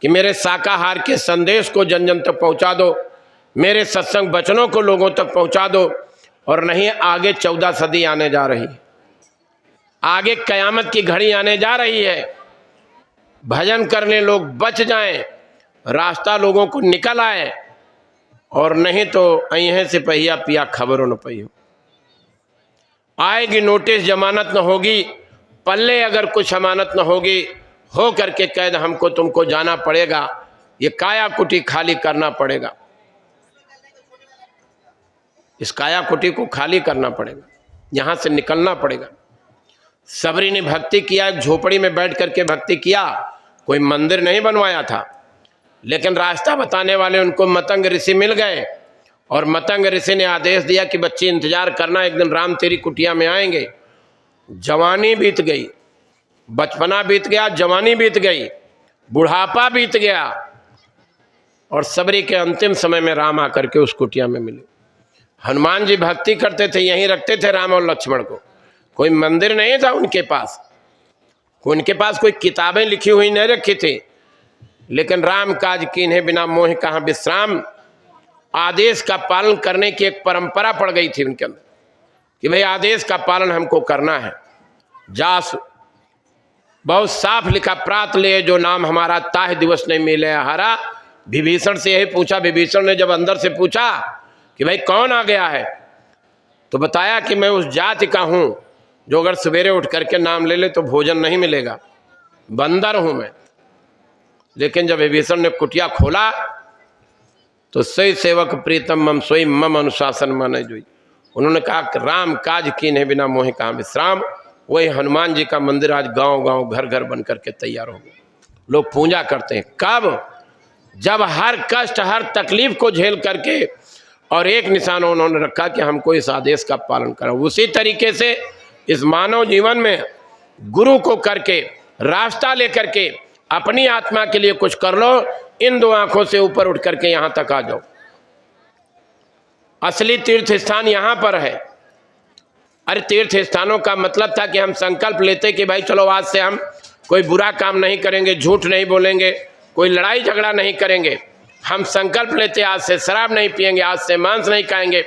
कि मेरे शाकाहार के संदेश को जन जन तक पहुंचा दो, मेरे सत्संग वचनों को लोगों तक पहुंचा दो, और नहीं आगे 14 सदी आने जा रही है, आगे कयामत की घड़ी आने जा रही है। भजन करने लोग बच जाएं, रास्ता लोगों को निकल आए, और नहीं तो अहीं सिपहिया पिया खबरों न पहियो। आएगी नोटिस, जमानत न होगी, पल्ले अगर कुछ अमानत न होगी, हो करके कैद हमको तुमको जाना पड़ेगा, ये काया कुटी खाली करना पड़ेगा, इस काया कुटी को खाली करना पड़ेगा, यहाँ से निकलना पड़ेगा। सबरी ने भक्ति किया, एक झोपड़ी में बैठ करके भक्ति किया, कोई मंदिर नहीं बनवाया था, लेकिन रास्ता बताने वाले उनको मतंग ऋषि मिल गए, और मतंग ऋषि ने आदेश दिया कि बच्ची इंतजार करना, एक दिन राम तेरी कुटिया में आएंगे। जवानी बीत गई, बचपना बीत गया, जवानी बीत गई, बुढ़ापा बीत गया, और सबरी के अंतिम समय में राम आकर के उस कुटिया में मिले। हनुमान जी भक्ति करते थे, यहीं रखते थे राम और लक्ष्मण को, कोई मंदिर नहीं था उनके पास, कोई किताबें लिखी हुई नहीं रखी थी, लेकिन राम काज कीन्हे बिना मोह कहाँ विश्राम, आदेश का पालन करने की एक परंपरा पड़ गई थी उनके अंदर कि भाई आदेश का पालन हमको करना है। जास बहुत साफ लिखा, प्रात ले जो नाम हमारा, ताह दिवस नहीं मिले हरा। विभीषण से यही पूछा, विभीषण ने जब अंदर से पूछा कि भाई कौन आ गया है, तो बताया कि मैं उस जाति का हूं जो अगर सवेरे उठ करके नाम ले ले तो भोजन नहीं मिलेगा, बंदर हूं मैं। लेकिन जब विभीषण ने कुटिया खोला तो सही सेवक प्रीतम मम सोई मम अनुशासन माने जोई। उन्होंने कहा कि राम काज कीन्हे बिना मोहे कहाँ विश्राम। वही हनुमान जी का मंदिर आज गांव गांव घर घर बन करके तैयार हो गया, लोग पूजा करते हैं। कब? जब हर कष्ट हर तकलीफ को झेल करके और एक निशान उन्होंने रखा कि हमको इस आदेश का पालन करें। उसी तरीके से इस मानव जीवन में गुरु को करके रास्ता लेकर के अपनी आत्मा के लिए कुछ कर लो, इन दो आंखों से ऊपर उठ करके यहां तक आ जाओ। असली तीर्थ स्थान यहां पर है। अरे तीर्थ स्थानों का मतलब था कि हम संकल्प लेते कि भाई चलो आज से हम कोई बुरा काम नहीं करेंगे, झूठ नहीं बोलेंगे, कोई लड़ाई झगड़ा नहीं करेंगे। हम संकल्प लेते आज से शराब नहीं पिएंगे, आज से मांस नहीं खाएंगे,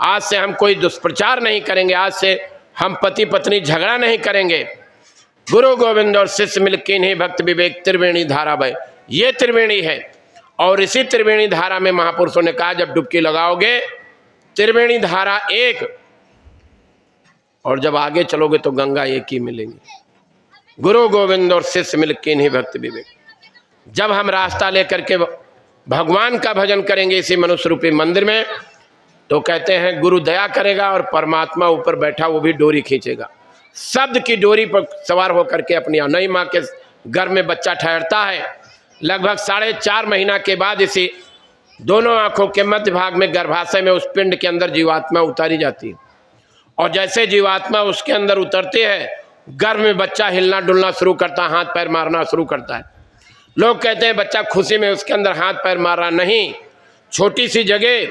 आज से हम कोई दुष्प्रचार नहीं करेंगे, आज से हम पति पत्नी झगड़ा नहीं करेंगे। गुरु गोविंद और शिष्य मिल किन्हीं भक्त विवेक त्रिवेणी धारा भय, ये त्रिवेणी है। और इसी त्रिवेणी धारा में महापुरुषों ने कहा जब डुबकी लगाओगे त्रिवेणी धारा एक, और जब आगे चलोगे तो गंगा एक ही मिलेंगी। गुरु गोविंद और शिष्य मिल किन्हीं भक्त विवेक। जब हम रास्ता लेकर के भगवान का भजन करेंगे इसी मनुष्य रूपी मंदिर में, तो कहते हैं गुरु दया करेगा और परमात्मा ऊपर बैठा वो भी डोरी खींचेगा। शब्द की डोरी पर सवार होकर के अपनी नई माँ के घर में बच्चा ठहरता है। लगभग 4.5 महीना के बाद इसी दोनों आंखों के मध्य भाग में गर्भाशय में उस पिंड के अंदर जीवात्मा उतारी जाती है। और जैसे जीवात्मा उसके अंदर उतरती है, गर्भ में बच्चा हिलना डुलना शुरू करता है, हाथ पैर मारना शुरू करता है। लोग कहते हैं बच्चा खुशी में उसके अंदर हाथ पैर मार रहा, नहीं, छोटी सी जगह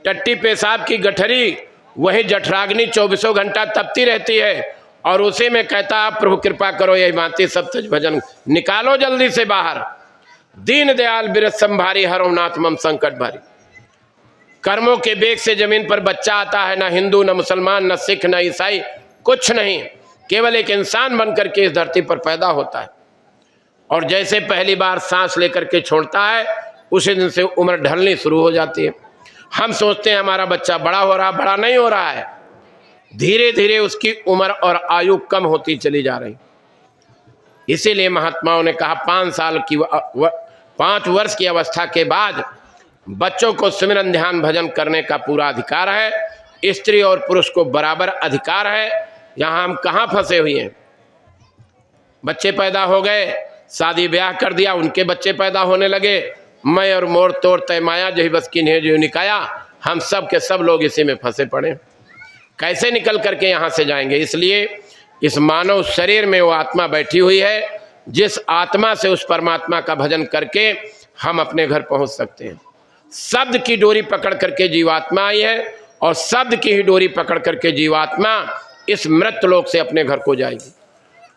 टट्टी पेशाब की गठरी, वही जठराग्नि 24 घंटा तपती रहती है, और उसी में कहता आप प्रभु कृपा करो यही भांति सब तज भजन, निकालो जल्दी से बाहर। दीन दयाल बिरत संभारी हरो नाथ मम संकट भारी। कर्मों के बेग से जमीन पर बच्चा आता है, ना हिंदू न मुसलमान न सिख न ईसाई, कुछ नहीं, केवल एक इंसान बनकर के इस धरती पर पैदा होता है। और जैसे पहली बार सांस लेकर के छोड़ता है उसी दिन से उम्र ढलनी शुरू हो जाती है। हम सोचते हैं हमारा बच्चा बड़ा हो रहा, बड़ा नहीं हो रहा है, धीरे धीरे उसकी उम्र और आयु कम होती चली जा रही। इसीलिए महात्माओं ने कहा 5 वर्ष की अवस्था के बाद बच्चों को सिमरन ध्यान भजन करने का पूरा अधिकार है। स्त्री और पुरुष को बराबर अधिकार है। यहाँ हम कहाँ फंसे हुए हैं? बच्चे पैदा हो गए, शादी ब्याह कर दिया, उनके बच्चे पैदा होने लगे, मैं और मोर तोड़ तय माया जही बस किन्हें जो निकाया। हम सब के सब लोग इसी में फंसे पड़े। कैसे निकल करके यहाँ से जाएंगे? इसलिए इस मानव शरीर में वो आत्मा बैठी हुई है, जिस आत्मा से उस परमात्मा का भजन करके हम अपने घर पहुँच सकते हैं। शब्द की डोरी पकड़ करके जीवात्मा आई है, और शब्द की ही डोरी पकड़ करके जीवात्मा इस मृत लोक से अपने घर को जाएगी।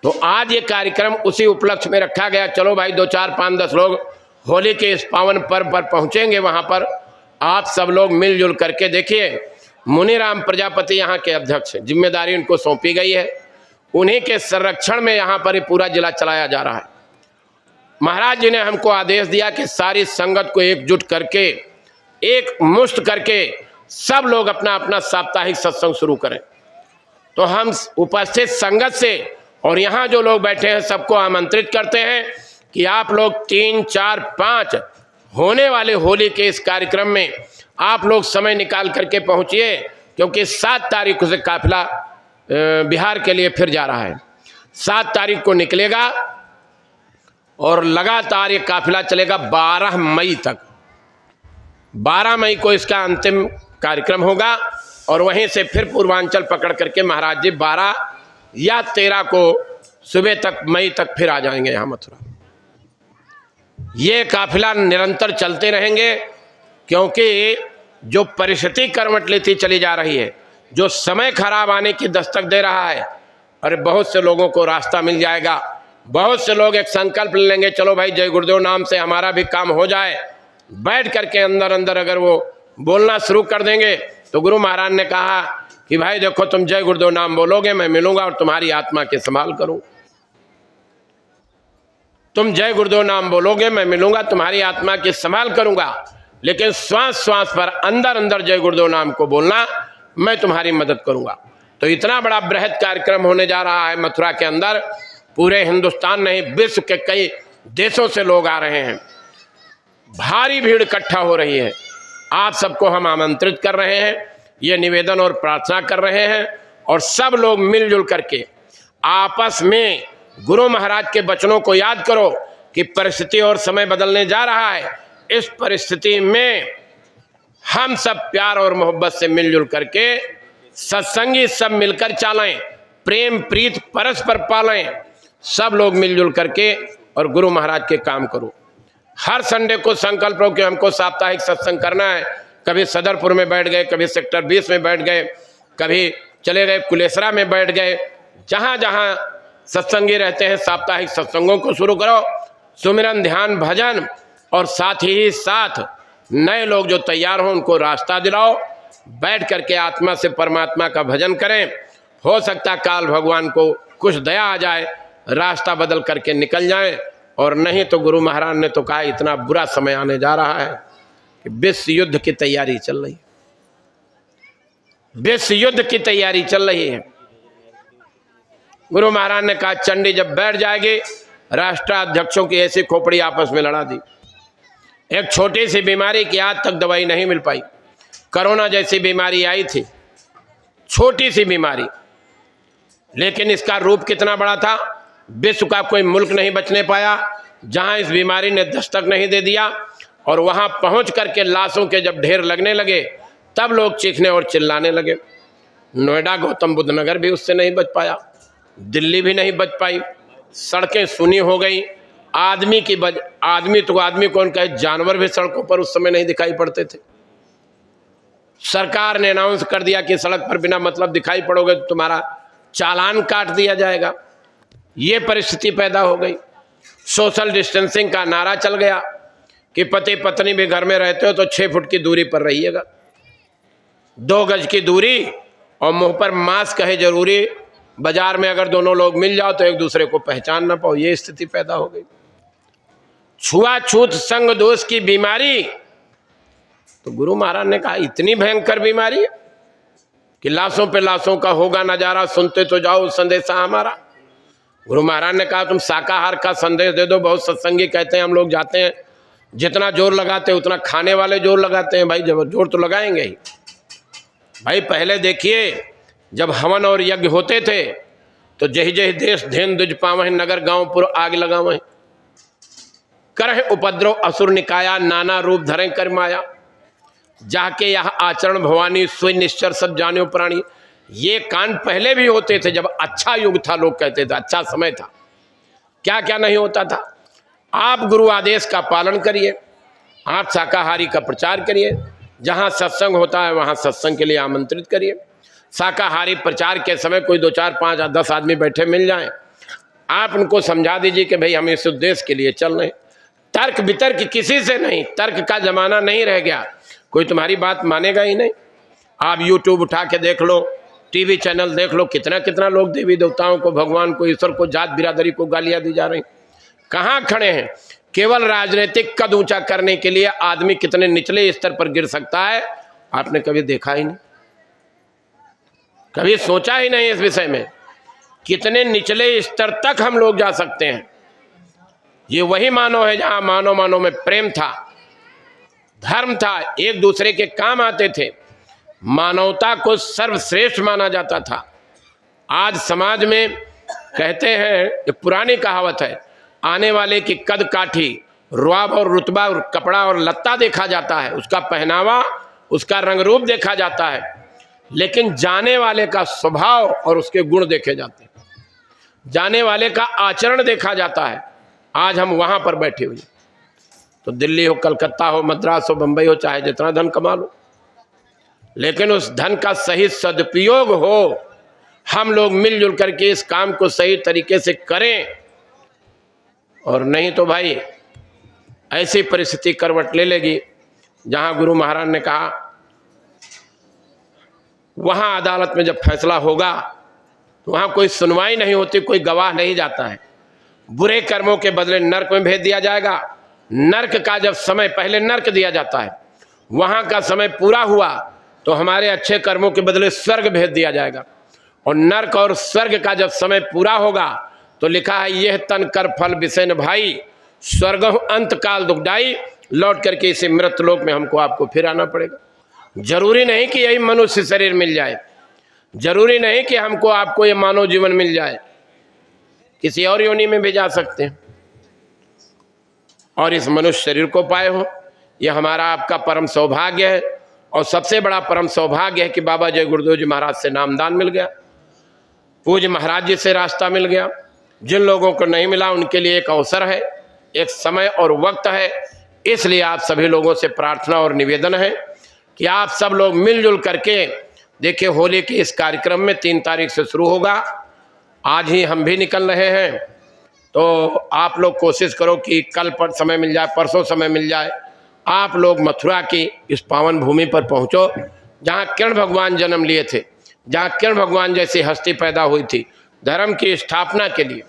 तो आज ये कार्यक्रम उसी उपलक्ष्य में रखा गया। चलो भाई 2 4 5 10 लोग होली के इस पावन पर्व पर पहुंचेंगे। वहां पर आप सब लोग मिलजुल करके देखिए, मुनिराम प्रजापति यहाँ के अध्यक्ष, जिम्मेदारी उनको सौंपी गई है। उन्हीं के संरक्षण में यहाँ पर पूरा जिला चलाया जा रहा है। महाराज जी ने हमको आदेश दिया कि सारी संगत को एकजुट करके, एक मुश्त करके सब लोग अपना अपना साप्ताहिक सत्संग शुरू करें। तो हम उपस्थित संगत से और यहाँ जो लोग बैठे हैं सबको आमंत्रित करते हैं कि आप लोग 3 4 5 होने वाले होली के इस कार्यक्रम में आप लोग समय निकाल करके पहुँचिए, क्योंकि 7 तारीख से काफिला बिहार के लिए फिर जा रहा है। 7 तारीख को निकलेगा और लगातार ये काफिला चलेगा 12 मई तक। 12 मई को इसका अंतिम कार्यक्रम होगा और वहीं से फिर पूर्वांचल पकड़ करके महाराज जी 12 या 13 को सुबह तक मई तक फिर आ जाएंगे यहाँ मथुरा। ये काफिला निरंतर चलते रहेंगे, क्योंकि जो परिस्थिति करवट लेती चली जा रही है, जो समय खराब आने की दस्तक दे रहा है, अरे बहुत से लोगों को रास्ता मिल जाएगा। बहुत से लोग एक संकल्प ले लेंगे, चलो भाई जय गुरुदेव नाम से हमारा भी काम हो जाए। बैठ करके अंदर अंदर अगर वो बोलना शुरू कर देंगे तो गुरु महाराज ने कहा कि भाई देखो, तुम जय गुरुदेव नाम बोलोगे, मैं मिलूंगा और तुम्हारी आत्मा की संभाल करूं। तुम जय गुरुदेव नाम बोलोगे, मैं मिलूंगा, तुम्हारी आत्मा की संभाल करूंगा, लेकिन श्वास श्वास पर अंदर अंदर जय गुरुदेव नाम को बोलना, मैं तुम्हारी मदद करूंगा। तो इतना बड़ा बृहद कार्यक्रम होने जा रहा है मथुरा के अंदर। पूरे हिंदुस्तान नहीं, विश्व के कई देशों से लोग आ रहे हैं। भारी भीड़ इकट्ठा हो रही है। आप सबको हम आमंत्रित कर रहे हैं, ये निवेदन और प्रार्थना कर रहे हैं, और सब लोग मिलजुल करके आपस में गुरु महाराज के वचनों को याद करो कि परिस्थिति और समय बदलने जा रहा है। इस परिस्थिति में हम सब प्यार और मोहब्बत से मिलजुल करके सत्संगी सब मिलकर चलें, प्रेम प्रीत परस्पर पालें, सब लोग मिलजुल करके और गुरु महाराज के काम करो। हर संडे को संकल्प लो कि हमको साप्ताहिक सत्संग करना है। कभी सदरपुर में बैठ गए, कभी सेक्टर 20 में बैठ गए, कभी चले गए कुलेसरा में बैठ गए। जहाँ जहाँ सत्संगी रहते हैं साप्ताहिक सत्संगों को शुरू करो, सुमिरन ध्यान भजन, और साथ ही साथ नए लोग जो तैयार हों उनको रास्ता दिलाओ। बैठ करके आत्मा से परमात्मा का भजन करें। हो सकता काल भगवान को कुछ दया आ जाए, रास्ता बदल करके निकल जाए, और नहीं तो गुरु महाराज ने तो कहा इतना बुरा समय आने जा रहा है कि विश्व युद्ध की तैयारी चल रही है। विश्व युद्ध की तैयारी चल रही है। गुरु महाराज ने कहा चंडी जब बैठ जाएगी, राष्ट्राध्यक्षों की ऐसी खोपड़ी आपस में लड़ा दी। एक छोटी सी बीमारी की आज तक दवाई नहीं मिल पाई। कोरोना जैसी बीमारी आई थी, छोटी सी बीमारी, लेकिन इसका रूप कितना बड़ा था। विश्व का कोई मुल्क नहीं बचने पाया जहां इस बीमारी ने दस्तक नहीं दे दिया, और वहां पहुंच करके लाशों के जब ढेर लगने लगे तब लोग चीखने और चिल्लाने लगे। नोएडा गौतम बुद्ध नगर भी उससे नहीं बच पाया, दिल्ली भी नहीं बच पाई, सड़कें सुनी हो गई। आदमी कौन कहे, जानवर भी सड़कों पर उस समय नहीं दिखाई पड़ते थे। सरकार ने अनाउंस कर दिया कि सड़क पर बिना मतलब दिखाई पड़ोगे तो तुम्हारा चालान काट दिया जाएगा। ये परिस्थिति पैदा हो गई। सोशल डिस्टेंसिंग का नारा चल गया कि पति पत्नी भी घर में रहते हो तो 6 फुट की दूरी पर रहिएगा, 2 गज की दूरी, और मुंह पर मास्क है जरूरी। बाजार में अगर दोनों लोग मिल जाओ तो एक दूसरे को पहचान ना पाओ, ये स्थिति पैदा हो गई। छुआछूत संग दोष की बीमारी, तो गुरु महाराज ने कहा इतनी भयंकर बीमारी कि लाशों पे लाशों का होगा नजारा, सुनते तो जाओ संदेशा हमारा। गुरु महाराज ने कहा तुम शाकाहार का संदेश दे दो। बहुत सत्संगी कहते हैं हम लोग जाते हैं, जितना जोर लगाते हैं उतना खाने वाले जोर लगाते हैं। भाई जब जोर तो लगाएंगे ही। भाई पहले देखिए जब हवन और यज्ञ होते थे तो जही जही देश धेन दुज पावह, नगर गांव पुर आग लगावह, करह उपद्रव असुर निकाया, नाना रूप धरें कर माया, जाके यहाँ आचरण भवानी सोई निश्चर सब जाने प्राणी। ये कांड पहले भी होते थे जब अच्छा युग था, लोग कहते थे अच्छा समय था। क्या क्या नहीं होता था। आप गुरु आदेश का पालन करिए, आप शाकाहारी का प्रचार करिए, जहाँ सत्संग होता है वहाँ सत्संग के लिए आमंत्रित करिए। शाकाहारी प्रचार के समय कोई 2 4 5 10 आदमी बैठे मिल जाएं, आप उनको समझा दीजिए कि भाई हम इस उद्देश्य के लिए चल रहे हैं। तर्क वितर्क किसी से नहीं, तर्क का जमाना नहीं रह गया, कोई तुम्हारी बात मानेगा ही नहीं। आप यूट्यूब उठा के देख लो, टीवी चैनल देख लो, कितना कितना लोग देवी देवताओं को, भगवान को, ईश्वर को, जात बिरादरी को गालियां दी जा रही। कहाँ खड़े हैं? केवल राजनीतिक कद ऊंचा करने के लिए आदमी कितने निचले स्तर पर गिर सकता है आपने कभी देखा ही नहीं, कभी सोचा ही नहीं इस विषय में। कितने निचले स्तर तक हम लोग जा सकते हैं। ये वही मानव है जहां मानव मानव में प्रेम था, धर्म था, एक दूसरे के काम आते थे, मानवता को सर्वश्रेष्ठ माना जाता था। आज समाज में कहते हैं, एक पुरानी कहावत है, आने वाले की कद काठी, रुआब और रुतबा और कपड़ा और लत्ता देखा जाता है, उसका पहनावा, उसका रंग रूप देखा जाता है, लेकिन जाने वाले का स्वभाव और उसके गुण देखे जाते हैं, जाने वाले का आचरण देखा जाता है। आज हम वहां पर बैठे हुए, तो दिल्ली हो, कलकत्ता हो, मद्रास हो, बंबई हो, चाहे जितना धन कमा लो, लेकिन उस धन का सही सदुपयोग हो, हम लोग मिलजुल करके इस काम को सही तरीके से करें। और नहीं तो भाई ऐसी परिस्थिति करवट ले लेगी जहां गुरु महाराज ने कहा, वहां अदालत में जब फैसला होगा तो वहां कोई सुनवाई नहीं होती, कोई गवाह नहीं जाता है, बुरे कर्मों के बदले नरक में भेज दिया जाएगा। नरक का जब समय, पहले नरक दिया जाता है, वहां का समय पूरा हुआ तो हमारे अच्छे कर्मों के बदले स्वर्ग भेज दिया जाएगा। और नरक और स्वर्ग का जब समय पूरा होगा तो लिखा है, यह तन कर फल बिसेन भाई, स्वर्ग अंत काल दुखदाई, लौट करके इसे मृतलोक में हमको आपको फिर आना पड़ेगा। जरूरी नहीं कि यही मनुष्य शरीर मिल जाए, जरूरी नहीं कि हमको आपको ये मानव जीवन मिल जाए, किसी और योनि में भी जा सकते हैं और इस मनुष्य शरीर को पाए हो। यह हमारा आपका परम सौभाग्य है। और सबसे बड़ा परम सौभाग्य है कि बाबा जय गुरुदेव जी महाराज से नामदान मिल गया, पूज्य महाराज जी से रास्ता मिल गया। जिन लोगों को नहीं मिला उनके लिए एक अवसर है, एक समय और वक्त है। इसलिए आप सभी लोगों से प्रार्थना और निवेदन है कि आप सब लोग मिलजुल करके देखिए, होली के इस कार्यक्रम में 3 तारीख से शुरू होगा, आज ही हम भी निकल रहे हैं। तो आप लोग कोशिश करो कि कल पर समय मिल जाए, परसों समय मिल जाए, आप लोग मथुरा की इस पावन भूमि पर पहुंचो जहां कृष्ण भगवान जन्म लिए थे, जहां कृष्ण भगवान जैसी हस्ती पैदा हुई थी। धर्म की स्थापना के लिए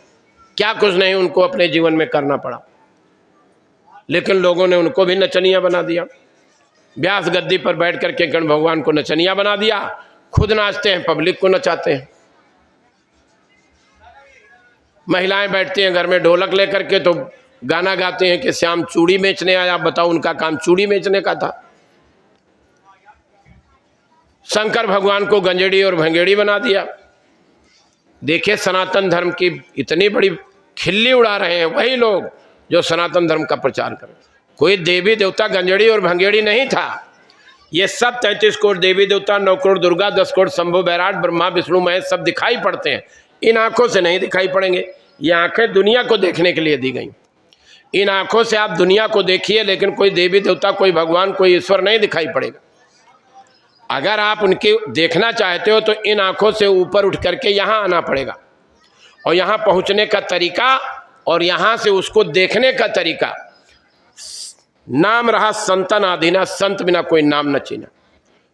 क्या कुछ नहीं उनको अपने जीवन में करना पड़ा, लेकिन लोगों ने उनको भी नचनिया बना दिया। व्यास गद्दी पर बैठ करके कृष्ण भगवान को नचनिया बना दिया, खुद नाचते हैं, पब्लिक को नचाते हैं। महिलाएं बैठती हैं घर में ढोलक लेकर के, तो गाना गाते हैं कि श्याम चूड़ी बेचने आया। बताओ, उनका काम चूड़ी बेचने का था। शंकर भगवान को गंजेड़ी और भंगेड़ी बना दिया। देखिए, सनातन धर्म की इतनी बड़ी खिल्ली उड़ा रहे हैं वही लोग जो सनातन धर्म का प्रचार करें। कोई देवी देवता गंजेड़ी और भंगेड़ी नहीं था। ये सब 33 करोड़ देवी देवता, 9 करोड़ दुर्गा, 10 करोड़ शंभु बैराट, ब्रह्मा विष्णु महेश सब दिखाई पड़ते हैं। इन आंखों से नहीं दिखाई पड़ेंगे। ये आंखें दुनिया को देखने के लिए दी गई। इन आंखों से आप दुनिया को देखिए, लेकिन कोई देवी देवता, कोई भगवान, कोई ईश्वर नहीं दिखाई पड़ेगा। अगर आप उनके देखना चाहते हो तो इन आंखों से ऊपर उठ करके यहाँ आना पड़ेगा। और यहाँ पहुँचने का तरीका और यहाँ से उसको देखने का तरीका, नाम रहा संतन आधीना, संत बिना कोई नाम न चीना।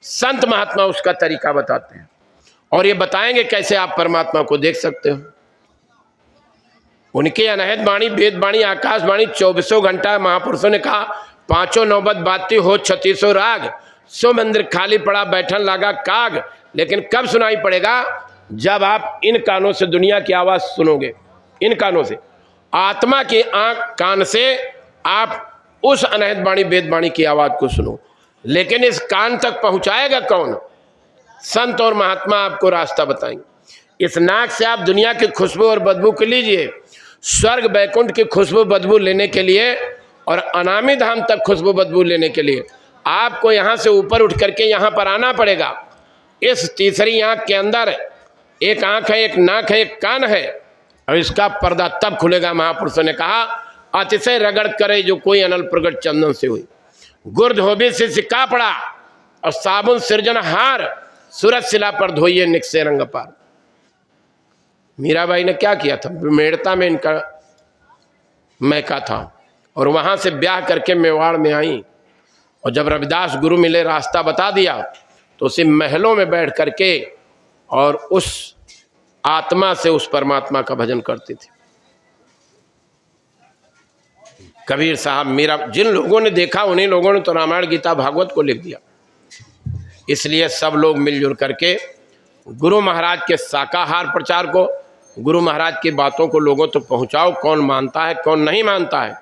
संत महात्मा उसका तरीका बताते हैं और ये बताएंगे कैसे आप परमात्मा को देख सकते हो। उनकी अनहद वाणी, वेद वाणी, आकाश वाणी 24 घंटा। महापुरुषों ने कहा, 5 नौबत बाती हो 36 राग, सो मंदिर खाली पड़ा बैठन लगा काग। लेकिन कब सुनाई पड़ेगा? जब आप इन कानों से दुनिया की आवाज सुनोगे, इन कानों से, आत्मा की आंख कान से आप उस अनहद वाणी वेद वाणी की आवाज को सुनो। लेकिन इस कान तक पहुंचाएगा कौन? संत और महात्मा आपको रास्ता बताएंगे। इस नाक से आप दुनिया की खुशबू और बदबू को लीजिए। स्वर्ग बैकुंठ की खुशबू बदबू लेने के लिए और अनामी धाम तक खुशबू बदबू लेने के लिए आपको यहाँ से ऊपर उठ करके यहाँ पर आना पड़ेगा। इस तीसरी आंख के अंदर एक आंख है, एक नाक है, एक कान है, और इसका पर्दा तब खुलेगा। महापुरुषों ने कहा, अतिशय रगड़ करे जो कोई अनल प्रगट चंदन से हुई, गुर धोबी से सिक्का पड़ा और साबुन सृजन हार, सूरज शिला पर धोइए निकसे रंग पार। मीराबाई ने क्या किया था, मेड़ता में इनका मैका था और वहाँ से ब्याह करके मेवाड़ में आई। और जब रविदास गुरु मिले, रास्ता बता दिया, तो उसी महलों में बैठ करके और उस आत्मा से उस परमात्मा का भजन करती थी। कबीर साहब, मीरा, जिन लोगों ने देखा उन्हीं लोगों ने तो रामायण गीता भागवत को लिख दिया। इसलिए सब लोग मिलजुल करके गुरु महाराज के शाकाहार प्रचार को, गुरु महाराज की बातों को लोगों तक पहुंचाओ। कौन मानता है कौन नहीं मानता है।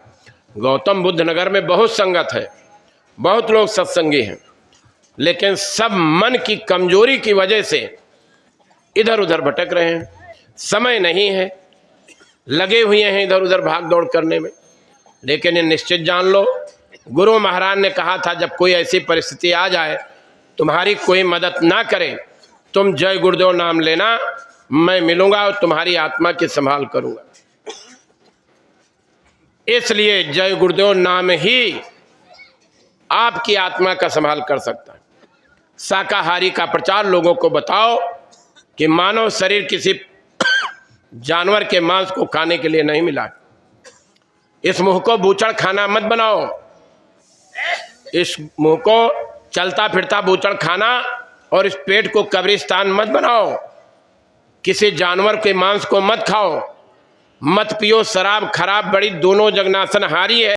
गौतम बुद्ध नगर में बहुत संगत है, बहुत लोग सत्संगी हैं, लेकिन सब मन की कमजोरी की वजह से इधर उधर भटक रहे हैं। समय नहीं है, लगे हुए हैं इधर उधर भाग दौड़ करने में। लेकिन ये निश्चित जान लो, गुरु महाराज ने कहा था जब कोई ऐसी परिस्थिति आ जाए तुम्हारी कोई मदद ना करे, तुम जय गुरुदेव नाम लेना, मैं मिलूंगा और तुम्हारी आत्मा की संभाल करूंगा। इसलिए जय गुरुदेव नाम ही आपकी आत्मा का संभाल कर सकता है। शाकाहारी का प्रचार, लोगों को बताओ कि मानव शरीर किसी जानवर के मांस को खाने के लिए नहीं मिला। इस मुंह को बूचड़ खाना मत बनाओ, इस मुंह को चलता फिरता बूचड़ खाना और इस पेट को कब्रिस्तान मत बनाओ। किसी जानवर के मांस को मत खाओ, मत पियो शराब, खराब बड़ी दोनों जगनासन हारी है।